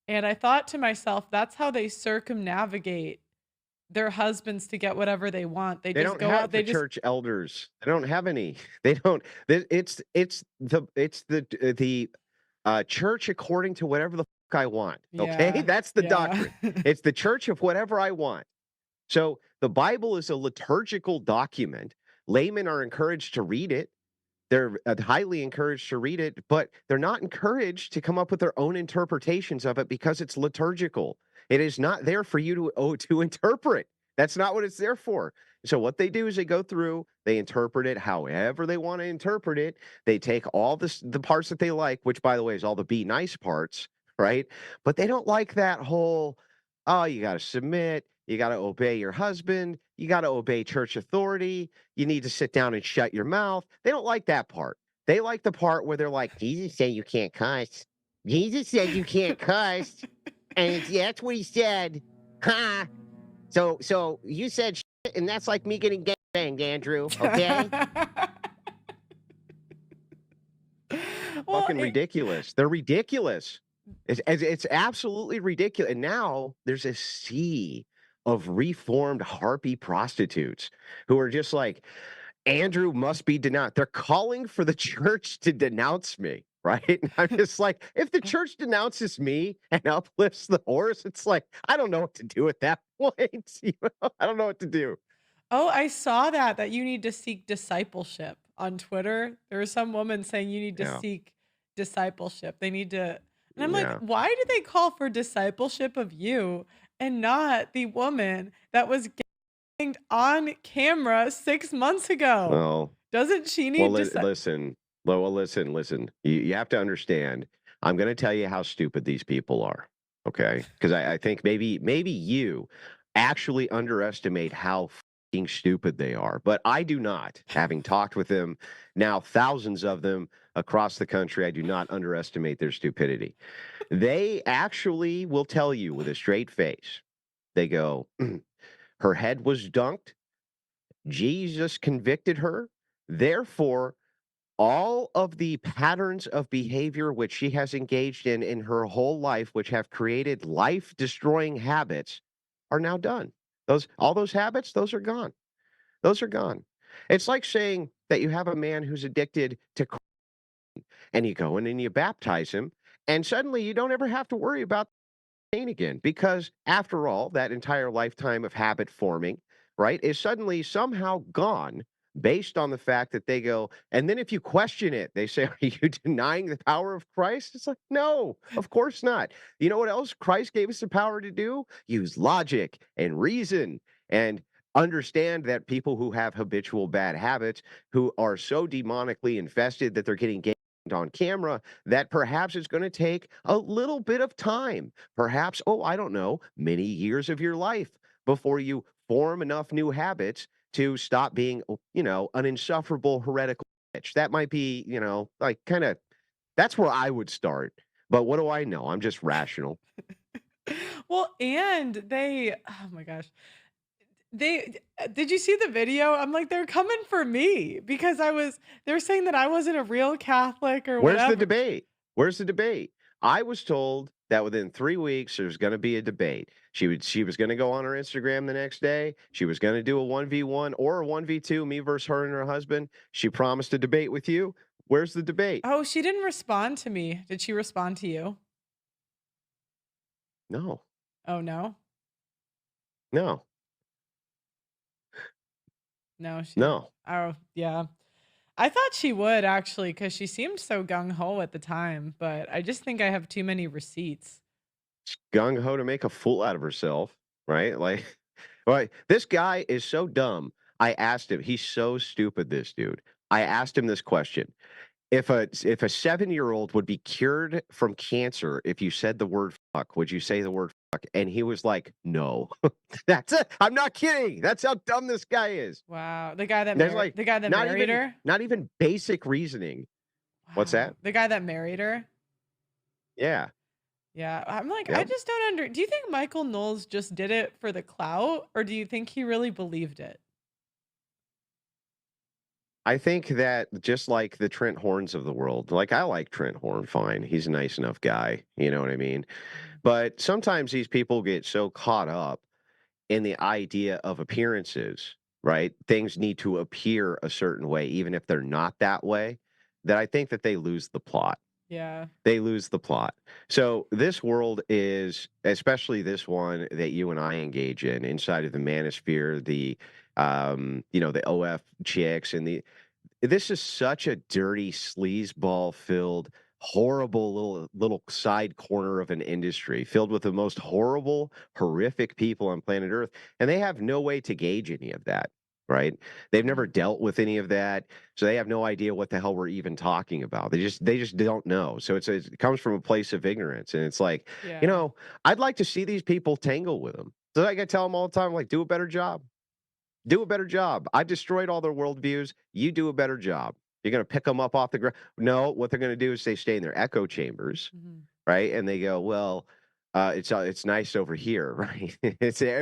And I thought to myself, that's how they circumnavigate their husbands to get whatever they want. They just don't go have out. the church elders. They don't have any. They don't. It's the church according to whatever the fuck I want. Okay, Yeah, that's the yeah. doctrine. It's the church of whatever I want. So the Bible is a liturgical document. Laymen are encouraged to read it. They're highly encouraged to read it, but they're not encouraged to come up with their own interpretations of it because it's liturgical. It is not there for you to interpret. That's not what it's there for. So what they do is they go through, they interpret it however they want to interpret it. They take all the parts that they like, which, by the way, is all the be nice parts, right? But they don't like that whole, oh, you got to submit. You got to obey your husband. You got to obey church authority. You need to sit down and shut your mouth. They don't like that part. They like the part where they're like, Jesus said you can't cuss. Jesus said you can't cuss. And that's what he said. Ha. So you said shit, and that's like me getting gangbanged, Andrew. Okay? Fucking ridiculous. They're ridiculous. It's absolutely ridiculous. And now there's a sea of reformed harpy prostitutes who are just like, Andrew must be denounced. They're calling for the church to denounce me, right? And I'm just like, if the church denounces me and uplifts the horse, it's like, I don't know what to do at that point. I don't know what to do. Oh, I saw that you need to seek discipleship on Twitter. There was some woman saying you need to seek discipleship. They need to, and I'm like, why do they call for discipleship of you? and not the woman that was ganged on camera 6 months ago. Well, Doesn't she well, need to say? listen. Well, listen. You have to understand. I'm going to tell you how stupid these people are. Okay, because I think maybe you actually underestimate how fucking stupid they are, but I do not. Having talked with them now, thousands of them across the country, I do not underestimate their stupidity. They actually will tell you with a straight face. They go, her head was dunked. Jesus convicted her. Therefore, all of the patterns of behavior which she has engaged in her whole life, which have created life-destroying habits, are now done. All those habits, those are gone. Those are gone. It's like saying that you have a man who's addicted to and you go in and you baptize him, and suddenly you don't ever have to worry about pain again because after all, that entire lifetime of habit forming, right, is suddenly somehow gone based on the fact that they go, and then if you question it, they say, are you denying the power of Christ? It's like, no, of course not. You know what else Christ gave us the power to do? Use logic and reason and understand that people who have habitual bad habits, who are so demonically infested that they're getting on camera, that perhaps it's going to take a little bit of time, perhaps, oh, I don't know, many years of your life before you form enough new habits to stop being, an insufferable heretical bitch. That might be, like kind of, that's where I would start. But what do I know? I'm just rational. Well, and oh my gosh. Did you see the video? I'm like, they're coming for me because they're saying that I wasn't a real Catholic or Where's whatever. the debate? Where's the debate? I was told that within 3 weeks there's going to be a debate. She was going to go on her Instagram the next day. She was going to do a 1v1 or a 1v2, me versus her and her husband. She promised a debate with you. Where's the debate? Oh, she didn't respond to me. Did she respond to you? No. Oh, no? No. No, No. Oh, yeah. I thought she would actually because she seemed so gung-ho at the time, but I just think I have too many receipts. Gung ho to make a fool out of herself, right? Like, right. This guy is so dumb. I asked him, he's so stupid, this dude. I asked him this question. If a 7-year-old would be cured from cancer if you said the word fuck, would you say the word fuck? And he was like, no. That's it. I'm not kidding. That's how dumb this guy is. Wow. The guy that There's like the guy that not married even her? not even basic reasoning. What's that? The guy that married her? Yeah. Yeah. I'm like, I Yep. just don't do you think Michael Knowles just did it for the clout, or do you think he really believed it? I think that just like the Trent Horns of the world, like I like Trent Horn fine. He's a nice enough guy. You know what I mean? But sometimes these people get so caught up in the idea of appearances, right? Things need to appear a certain way, even if they're not that way, that I think that they lose the plot. Yeah. They lose the plot. So this world is, especially this one that you and I engage in inside of the manosphere, the the OF chicks and this is such a dirty sleazeball filled horrible little side corner of an industry filled with the most horrible, horrific people on planet Earth, and they have no way to gauge any of that, right? They've never dealt with any of that, so they have no idea what the hell we're even talking about. They just don't know. So it comes from a place of ignorance, and it's like, Yeah. I'd like to see these people tangle with them. So like I tell them all the time, like, do a better job. Do a better job. I destroyed all their worldviews. You do a better job. You're going to pick them up off the ground. No, what they're going to do is they stay in their echo chambers, right? And they go, well, it's nice over here, right?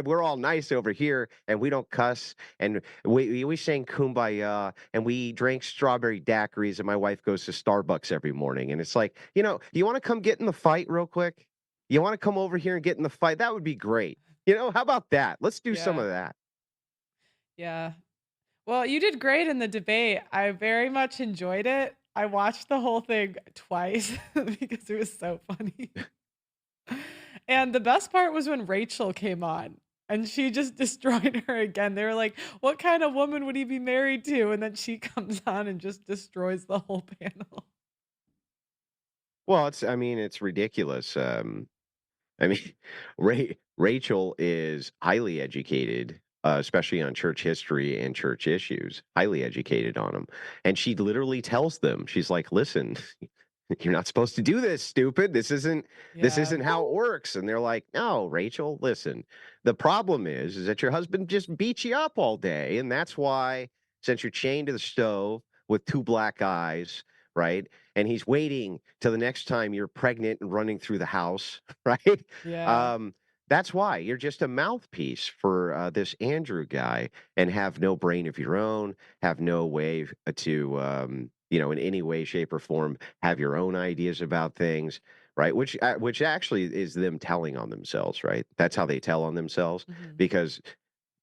We're all nice over here, and we don't cuss, and we sing kumbaya, and we drink strawberry daiquiris, and my wife goes to Starbucks every morning, and it's like, you want to come get in the fight real quick? You want to come over here and get in the fight? That would be great. How about that? Let's do some of that. Yeah. Well, you did great in the debate. I very much enjoyed it. I watched the whole thing twice because it was so funny. And the best part was when Rachel came on and she just destroyed her again. They were like, what kind of woman would he be married to? And then she comes on and just destroys the whole panel. Well, it's ridiculous. I mean, Rachel is highly educated, especially on church history and church issues, highly educated on them. And she literally tells them, she's like, listen, you're not supposed to do this, stupid. This isn't how it works. And they're like, no, Rachel, listen. The problem is that your husband just beats you up all day. And that's why, since you're chained to the stove with two black eyes, right? And he's waiting till the next time you're pregnant and running through the house, right? Yeah. That's why you're just a mouthpiece for this Andrew guy and have no brain of your own, have no way to, in any way, shape, or form, have your own ideas about things, right? Which actually is them telling on themselves, right? That's how they tell on themselves because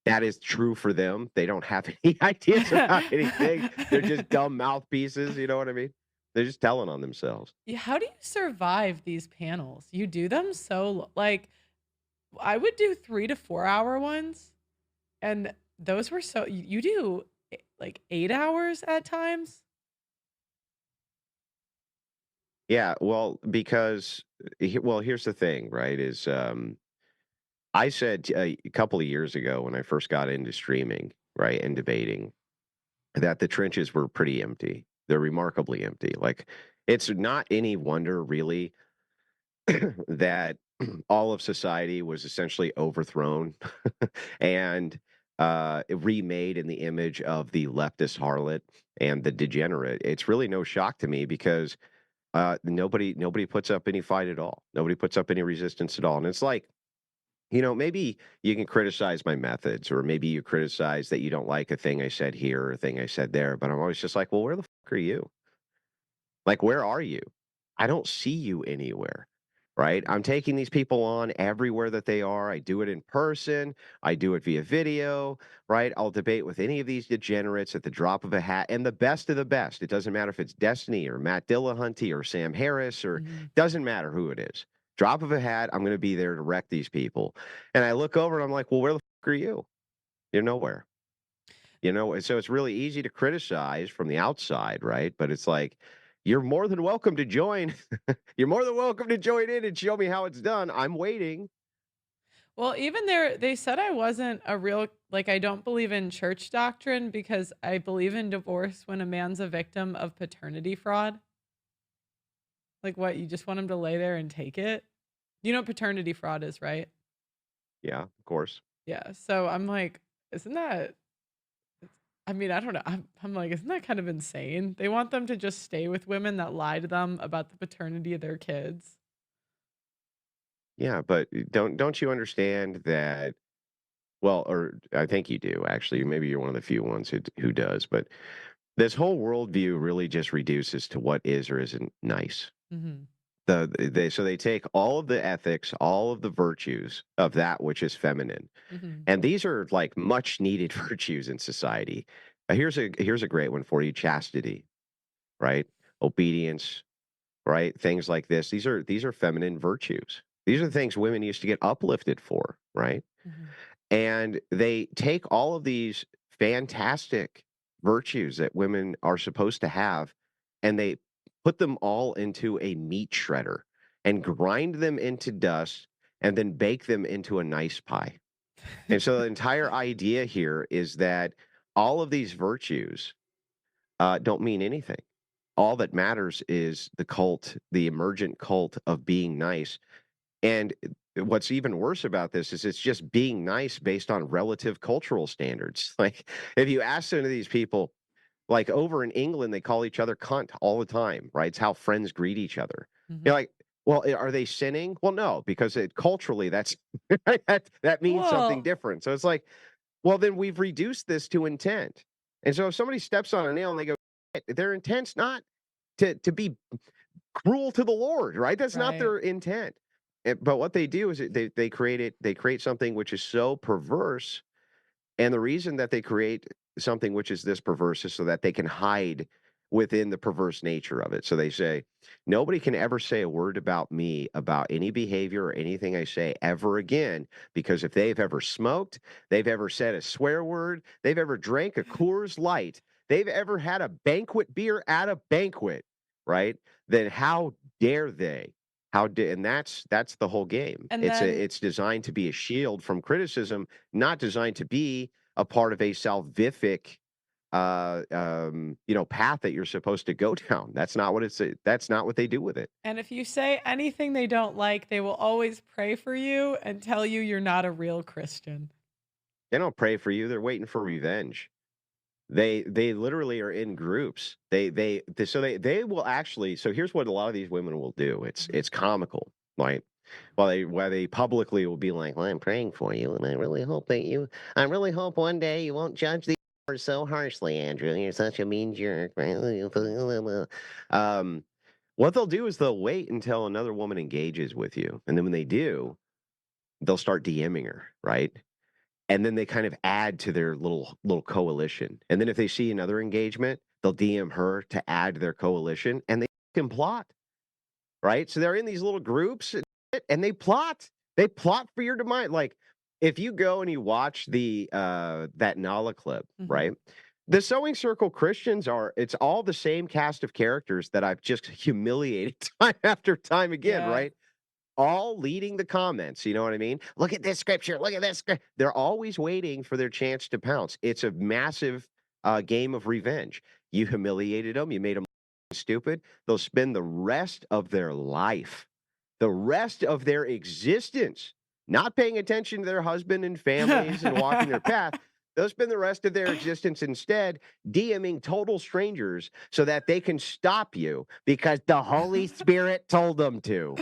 that is true for them. They don't have any ideas about anything. They're just dumb mouthpieces. You know what I mean? They're just telling on themselves. Yeah, how do you survive these panels? You do them like I would do 3 to 4 hour ones, and those were you do like 8 hours at times? Yeah, well, because here's the thing, right? Is I said a couple of years ago when I first got into streaming, right, and debating, that the trenches were pretty empty. They're remarkably empty. Like, it's not any wonder, really, that all of society was essentially overthrown and remade in the image of the leftist harlot and the degenerate. It's really no shock to me because nobody puts up any fight at all. Nobody puts up any resistance at all. And it's like, maybe you can criticize my methods, or maybe you criticize that you don't like a thing I said here or a thing I said there. But I'm always just like, well, where the fuck are you? Like, where are you? I don't see you anywhere, right? I'm taking these people on everywhere that they are. I do it in person. I do it via video, right? I'll debate with any of these degenerates at the drop of a hat, and the best of the best. It doesn't matter if it's Destiny or Matt Dillahunty or Sam Harris, or doesn't matter who it is. Drop of a hat, I'm going to be there to wreck these people. And I look over and I'm like, well, where the fuck are you? You're nowhere. So it's really easy to criticize from the outside, right? But it's like, you're more than welcome to join. You're more than welcome to join in and show me how it's done. I'm waiting. Well, even there, they said I wasn't a real, I don't believe in church doctrine because I believe in divorce when a man's a victim of paternity fraud. Like, what? You just want him to lay there and take it? You know what paternity fraud is, right? Yeah, of course. Yeah. So I'm like, isn't that, I mean, I don't know. I'm like, isn't that kind of insane? They want them to just stay with women that lie to them about the paternity of their kids. Yeah, but don't you understand that? Well, or I think you do, actually. Maybe you're one of the few ones who does. But this whole worldview really just reduces to what is or isn't nice. So they take all of the ethics, all of the virtues of that which is feminine, and these are like much needed virtues in society. Here's a great one for you: chastity, right? Obedience, right? Things like this. These are feminine virtues. These are the things women used to get uplifted for, right? And they take all of these fantastic virtues that women are supposed to have, and they put them all into a meat shredder and grind them into dust and then bake them into a nice pie. And so the entire idea here is that all of these virtues don't mean anything. All that matters is the emergent cult of being nice. And what's even worse about this is it's just being nice based on relative cultural standards. Like, if you ask some of these people, like over in England, they call each other cunt all the time, right? It's how friends greet each other. You're like, well, are they sinning? Well, no, because culturally, that means something different. So it's like, well, then we've reduced this to intent. And so if somebody steps on a nail and they go, their intent's not to be cruel to the Lord, right? That's not their intent. But what they do is they create something which is so perverse. And the reason that they create something which is this perverse is so that they can hide within the perverse nature of it. So they say, nobody can ever say a word about me, about any behavior or anything I say ever again, because if they've ever smoked, they've ever said a swear word, they've ever drank a Coors Light, they've ever had a banquet beer at a banquet, right? Then how dare they And that's the whole game. And It's designed to be a shield from criticism, not designed to be a part of a salvific path that you're supposed to go down. That's not what they do with it. And if you say anything they don't like, they will always pray for you and tell you you're not a real Christian. They don't pray for you. They're waiting for revenge. They literally are in groups. They will actually. So here's what a lot of these women will do. It's comical, right? While they publicly will be like, "Well, I'm praying for you, and I really hope one day you won't judge the so harshly, Andrew. You're such a mean jerk." What they'll do is they'll wait until another woman engages with you, and then when they do, they'll start DMing her, right? And then they kind of add to their little coalition. And then if they see another engagement, they'll DM her to add to their coalition, and they can plot, right? So they're in these little groups, and they plot. They plot for your demise. Like if you go and you watch that Nala clip, right? The Sewing Circle Christians it's all the same cast of characters that I've just humiliated time after time again, right? All leading the comments, you know what I mean? Look at this scripture. Look at this. They're always waiting for their chance to pounce. It's a massive game of revenge. You humiliated them. You made them stupid. They'll spend the rest of their life, the rest of their existence, not paying attention to their husband and families and walking their path. They'll spend the rest of their existence instead DMing total strangers so that they can stop you because the Holy Spirit told them to.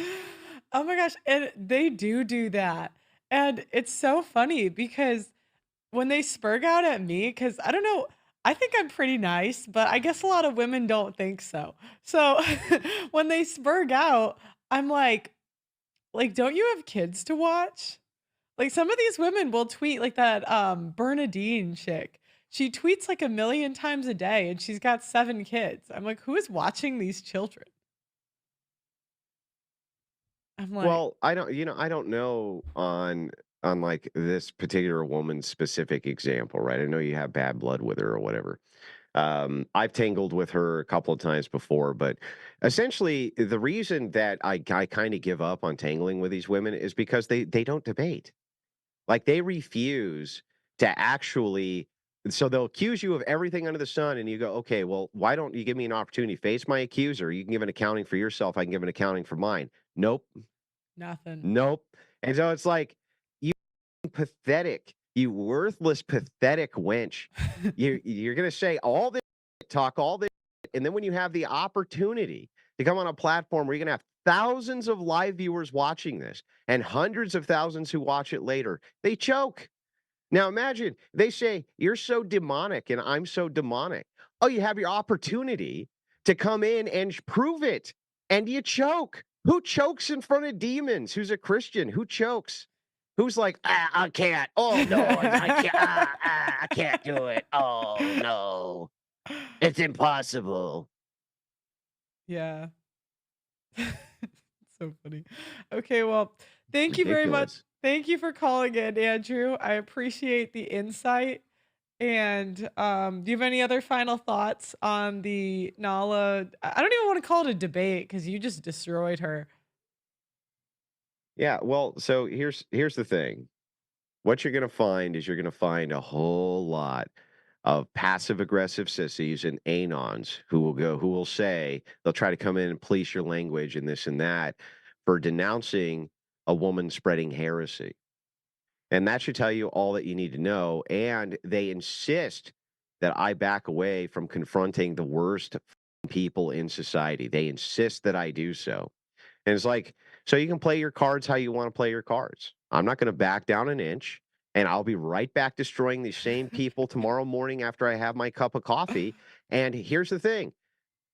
Oh my gosh, and they do that. And it's so funny because when they spurg out at me, because I don't know, I think I'm pretty nice, but I guess a lot of women don't think so. So when they spurg out, I'm like, don't you have kids to watch? Like some of these women will tweet like that Bernadine chick. She tweets like 1 million times a day and she's got 7 kids. I'm like, who is watching these children? I'm like, Well, I don't know on like this particular woman's specific example, right? I know you have bad blood with her or whatever. I've tangled with her a couple of times before, but essentially the reason that I kind of give up on tangling with these women is because they don't debate. Like they refuse to actually. So they'll accuse you of everything under the sun, and you go, okay, well, why don't you give me an opportunity to face my accuser? You can give an accounting for yourself. I can give an accounting for mine. Nope. nothing. Nope. And so it's like, you pathetic, you worthless, pathetic wench. You're going to say all this, talk all this, and then when you have the opportunity to come on a platform where you're going to have thousands of live viewers watching this and hundreds of thousands who watch it later, they choke. Now imagine they say, you're so demonic and I'm so demonic. Oh, you have your opportunity to come in and prove it, and you choke. Who chokes in front of demons? Who's a Christian? Who chokes? Who's like, I can't. Oh, no, I can't. I can't do it. Oh, no. It's impossible. Yeah. So funny. Okay, well, thank you very much. Ridiculous. Thank you for calling in, Andrew. I appreciate the insight. And do you have any other final thoughts on the Nala? I don't even want to call it a debate because you just destroyed her. Yeah, well, so here's the thing. What you're going to find is you're going to find a whole lot of passive aggressive sissies and anons who will say they'll try to come in and police your language and this and that for denouncing a woman spreading heresy. And that should tell you all that you need to know. And they insist that I back away from confronting the worst people in society. They insist that I do so. And it's like, so you can play your cards how you want to play your cards. I'm not going to back down an inch, and I'll be right back destroying these same people tomorrow morning after I have my cup of coffee. And here's the thing.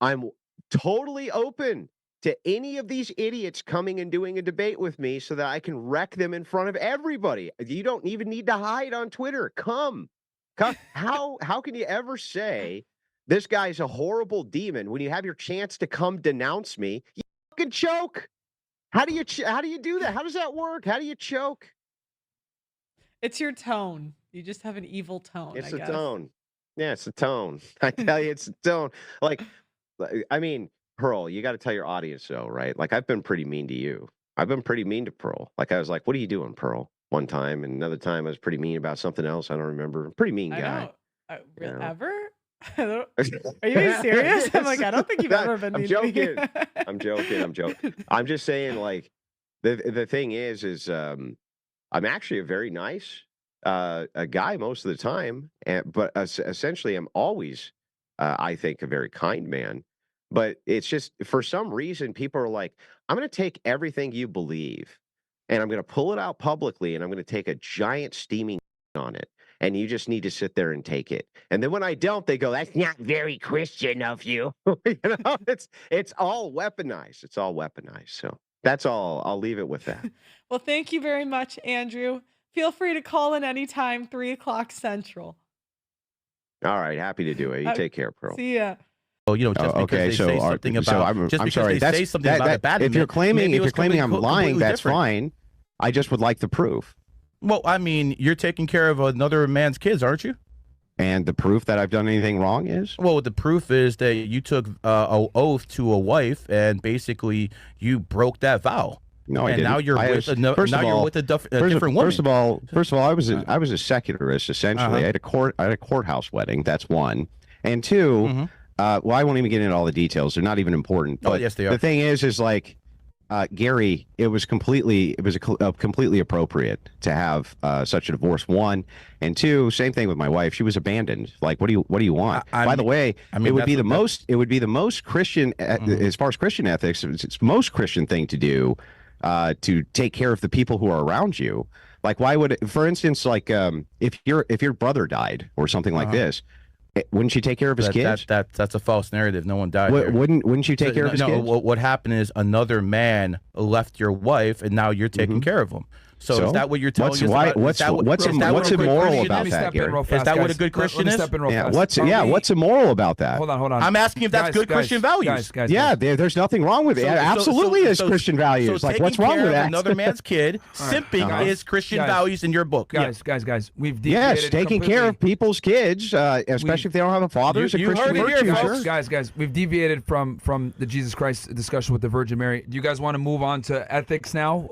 I'm totally open to any of these idiots coming and doing a debate with me so that I can wreck them in front of everybody. You don't even need to hide on Twitter. Come. How can you ever say this guy's a horrible demon when you have your chance to come denounce me? You fucking choke. How do you do that? How does that work? How do you choke? It's your tone. You just have an evil tone. It's I a guess. tone. Yeah, it's a tone. I tell you, it's a tone. Like, I mean, Pearl, you got to tell your audience though, right? Like I've been pretty mean to you. I've been pretty mean to Pearl. Like I was like, "What are you doing, Pearl?" One time, and another time I was pretty mean about something else. I don't remember. Pretty mean guy. Ever? Are you being serious? I'm like, I don't think you've ever been mean to me. I'm joking. I'm just saying, like, the thing is I'm actually a very nice a guy most of the time, but essentially I'm always, I think, a very kind man. But it's just for some reason people are like, I'm going to take everything you believe, and I'm going to pull it out publicly, and I'm going to take a giant steaming on it. And you just need to sit there and take it. And then when I don't, they go, "That's not very Christian of you." You know, it's all weaponized. It's all weaponized. So that's all. I'll leave it with that. Well, thank you very much, Andrew. Feel free to call in anytime, 3:00 Central. All right, happy to do it. You take care, Pearl. See ya. Oh, you know, just because they say something about, just because they say something about abandonment. If you're claiming I'm lying, that's fine. I just would like the proof. Well, I mean, you're taking care of another man's kids, aren't you? And the proof that I've done anything wrong is? Well, the proof is that you took an oath to a wife, and basically you broke that vow. No, I and didn't. now you're with a different woman. First of all, I was a secularist essentially. I had a courthouse wedding. That's one, and two. Well, I won't even get into all the details. They're not even important. But yes, they are. The thing is like. Gary, it was completely appropriate to have such a divorce. One, and two, same thing with my wife. She was abandoned. Like, what do you want? By the way, it would be the most Christian as far as Christian ethics. It's the most Christian thing to do to take care of the people who are around you. Like, why would, for instance, like if your brother died or something like this. Wouldn't you take care of his kids? That's a false narrative. No one died. Wouldn't you take care of his kids? No, what happened is another man left your wife, and now you're taking care of him. So is that what you're telling us? What's immoral about that, Gary? Is that what a good Christian is? What's immoral about that? Hold on. I'm asking if that's good Christian values. Yeah, there's nothing wrong with it. Absolutely is Christian values. Like, what's wrong with that? Another man's kid, simping is Christian values in your book. Guys, we've deviated taking care of people's kids, especially if they don't have a father, is a Christian virtue. Guys, we've deviated from the Jesus Christ discussion with the Virgin Mary. Do you guys want to move on to ethics now?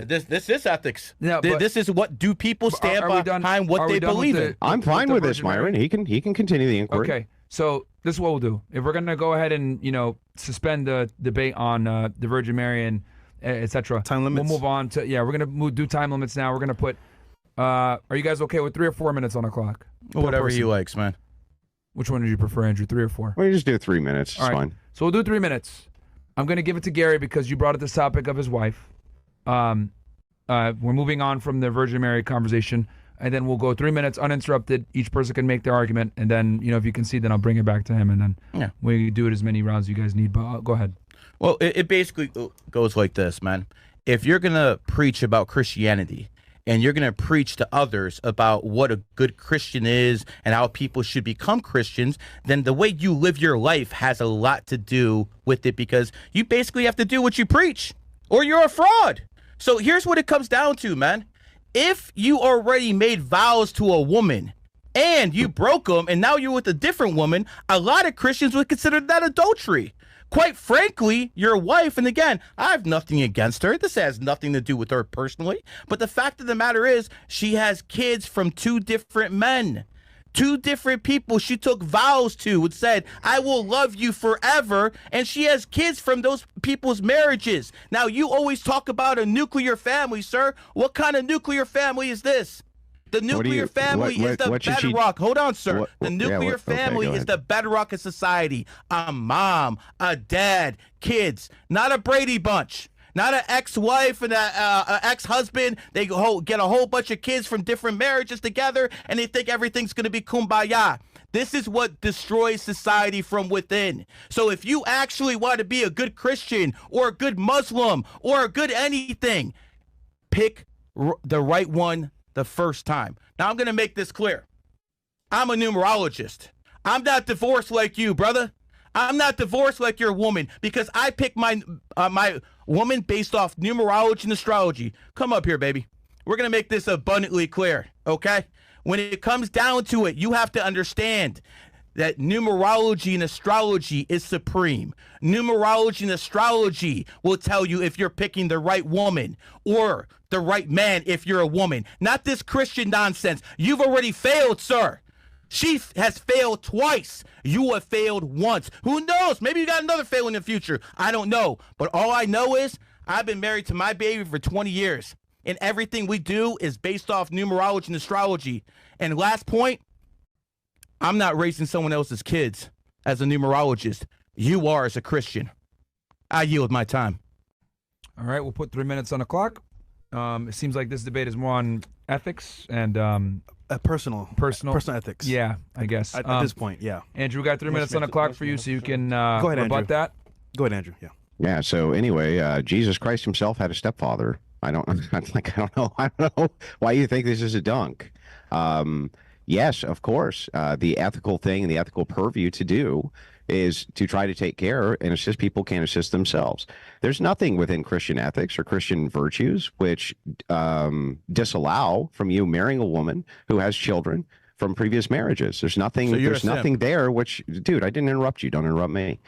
This is ethics. Yeah, this is what do people stand behind what they believe in. I'm fine with this, Myron. He can continue the inquiry. Okay, so this is what we'll do. If we're gonna go ahead and suspend the debate on the Virgin Mary and etc. Time limits. We'll move on to we're gonna do time limits now. We're gonna put. Are you guys okay with 3 or 4 minutes on the clock? Whatever he likes, man. Which one did you prefer, Andrew? 3 or 4? Well, you just do 3 minutes. It's fine. So we'll do 3 minutes. I'm gonna give it to Gary because you brought up this topic of his wife. We're moving on from the Virgin Mary conversation, and then we'll go 3 minutes uninterrupted. Each person can make their argument, and then if you can see, then I'll bring it back to him, and then we do it as many rounds as you guys need. But go ahead. Well, it basically goes like this, man. If you're gonna preach about Christianity and you're gonna preach to others about what a good Christian is and how people should become Christians, then the way you live your life has a lot to do with it, because you basically have to do what you preach, or you're a fraud. So here's what it comes down to, man. If you already made vows to a woman and you broke them and now you're with a different woman, a lot of Christians would consider that adultery. Quite frankly, your wife, and again, I have nothing against her. This has nothing to do with her personally. But the fact of the matter is, she has kids from 2 different men. 2 different people she took vows to and said, I will love you forever. And she has kids from those people's marriages. Now, you always talk about a nuclear family, sir. What kind of nuclear family is this? The nuclear family is the bedrock. Hold on, sir. The nuclear family is the bedrock of society. A mom, a dad, kids, not a Brady Bunch. Not an ex-wife and an ex-husband. They get a whole bunch of kids from different marriages together, and they think everything's going to be kumbaya. This is what destroys society from within. So if you actually want to be a good Christian or a good Muslim or a good anything, pick the right one the first time. Now, I'm going to make this clear. I'm a numerologist. I'm not divorced like you, brother. I'm not divorced like your woman, because I pick my my woman based off numerology and astrology. Come up here, baby. We're going to make this abundantly clear, okay? When it comes down to it, you have to understand that numerology and astrology is supreme. Numerology and astrology will tell you if you're picking the right woman or the right man if you're a woman. Not this Christian nonsense. You've already failed, sir. She has failed twice. You have failed once. Who knows? Maybe you got another fail in the future. I don't know. But all I know is I've been married to my baby for 20 years. And everything we do is based off numerology and astrology. And last point, I'm not raising someone else's kids as a numerologist. You are as a Christian. I yield my time. All right, we'll put 3 minutes on the clock. It seems like this debate is more on ethics and personal ethics. Yeah, I guess at this point, yeah. Andrew, we got 3 minutes on the clock for you, so you can go ahead, rebut Andrew. that. Go ahead, Andrew. Yeah. Yeah. So anyway, Jesus Christ himself had a stepfather. I don't know why you think this is a dunk. Yes, of course. The ethical thing and the ethical purview to do is to try to take care and assist people can assist themselves. There's nothing within Christian ethics or Christian virtues which disallow from you marrying a woman who has children from previous marriages. There's nothing. So there's nothing there. Which, dude, I didn't interrupt you. Don't interrupt me.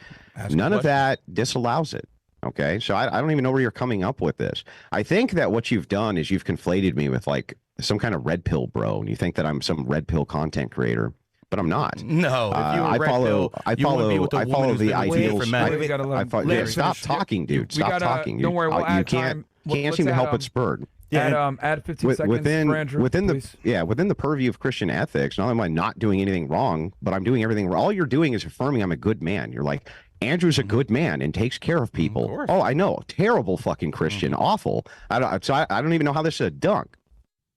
None of that disallows it. Okay, so I don't even know where you're coming up with this. I think that what you've done is you've conflated me with like some kind of red pill bro, and you think that I'm some red pill content creator, but I'm not. No, if you were I red follow. pill, I you wouldn't be follow. with the I woman follow who's the been away ideals. from men. Yeah, stop talking, dude. Stop talking. Don't worry, we'll add can't. time. Can't seem to help it spurred. Add 15 seconds for Andrew, within please. within the purview of Christian ethics. Not only am I not doing anything wrong, but I'm doing everything. All you're doing is affirming I'm a good man. You're like, Andrew's a good man and takes care of people. Oh, I know, terrible fucking Christian, awful. I don't even know how this is a dunk.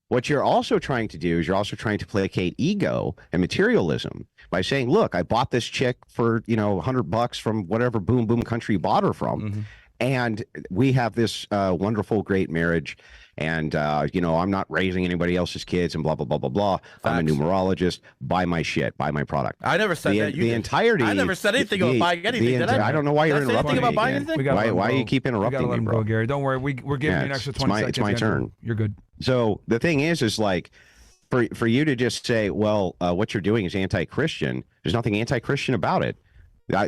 What you're also trying to do is you're also trying to placate ego and materialism by saying, look, I bought this chick for $100 from whatever boom boom country you bought her from. And we have this wonderful, great marriage. And, I'm not raising anybody else's kids and blah, blah, blah, blah, blah. I'm a numerologist. Buy my shit. Buy my product. I never said that. The entirety. I never said anything about buying anything, did I? I don't know why you're Did I say interrupting anything me. about buying again. anything? Why you keep interrupting me, bro? Gary. Don't worry. We're giving you an extra 20 seconds. It's my Andrew. turn. You're good. So the thing is like, for you to just say, well, what you're doing is anti-Christian. There's nothing anti-Christian about it.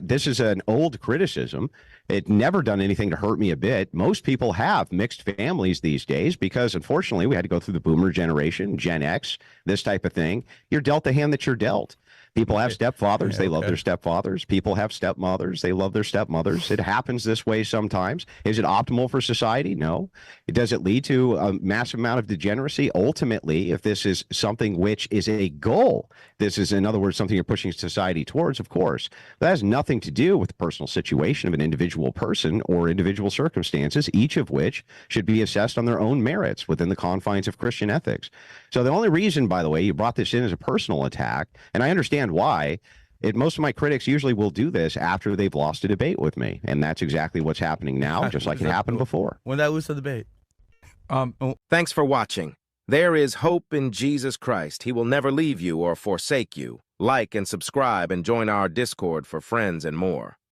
This is an old criticism. It never done anything to hurt me a bit. Most people have mixed families these days because, unfortunately, we had to go through the boomer generation, Gen X, this type of thing. You're dealt the hand that you're dealt. People have stepfathers. They love their stepfathers. People have stepmothers. They love their stepmothers. It happens this way sometimes. Is it optimal for society? No. Does it lead to a massive amount of degeneracy? Ultimately, if this is something which is a goal, this is, in other words, something you're pushing society towards, of course. That has nothing to do with the personal situation of an individual person or individual circumstances, each of which should be assessed on their own merits within the confines of Christian ethics. So the only reason, by the way, you brought this in as a personal attack, and I understand why. Most of my critics usually will do this after they've lost a debate with me, and that's exactly what's happening now, just like it happened before. When did I lose the debate? Thanks for watching. There is hope in Jesus Christ. He will never leave you or forsake you. Like and subscribe and join our Discord for friends and more.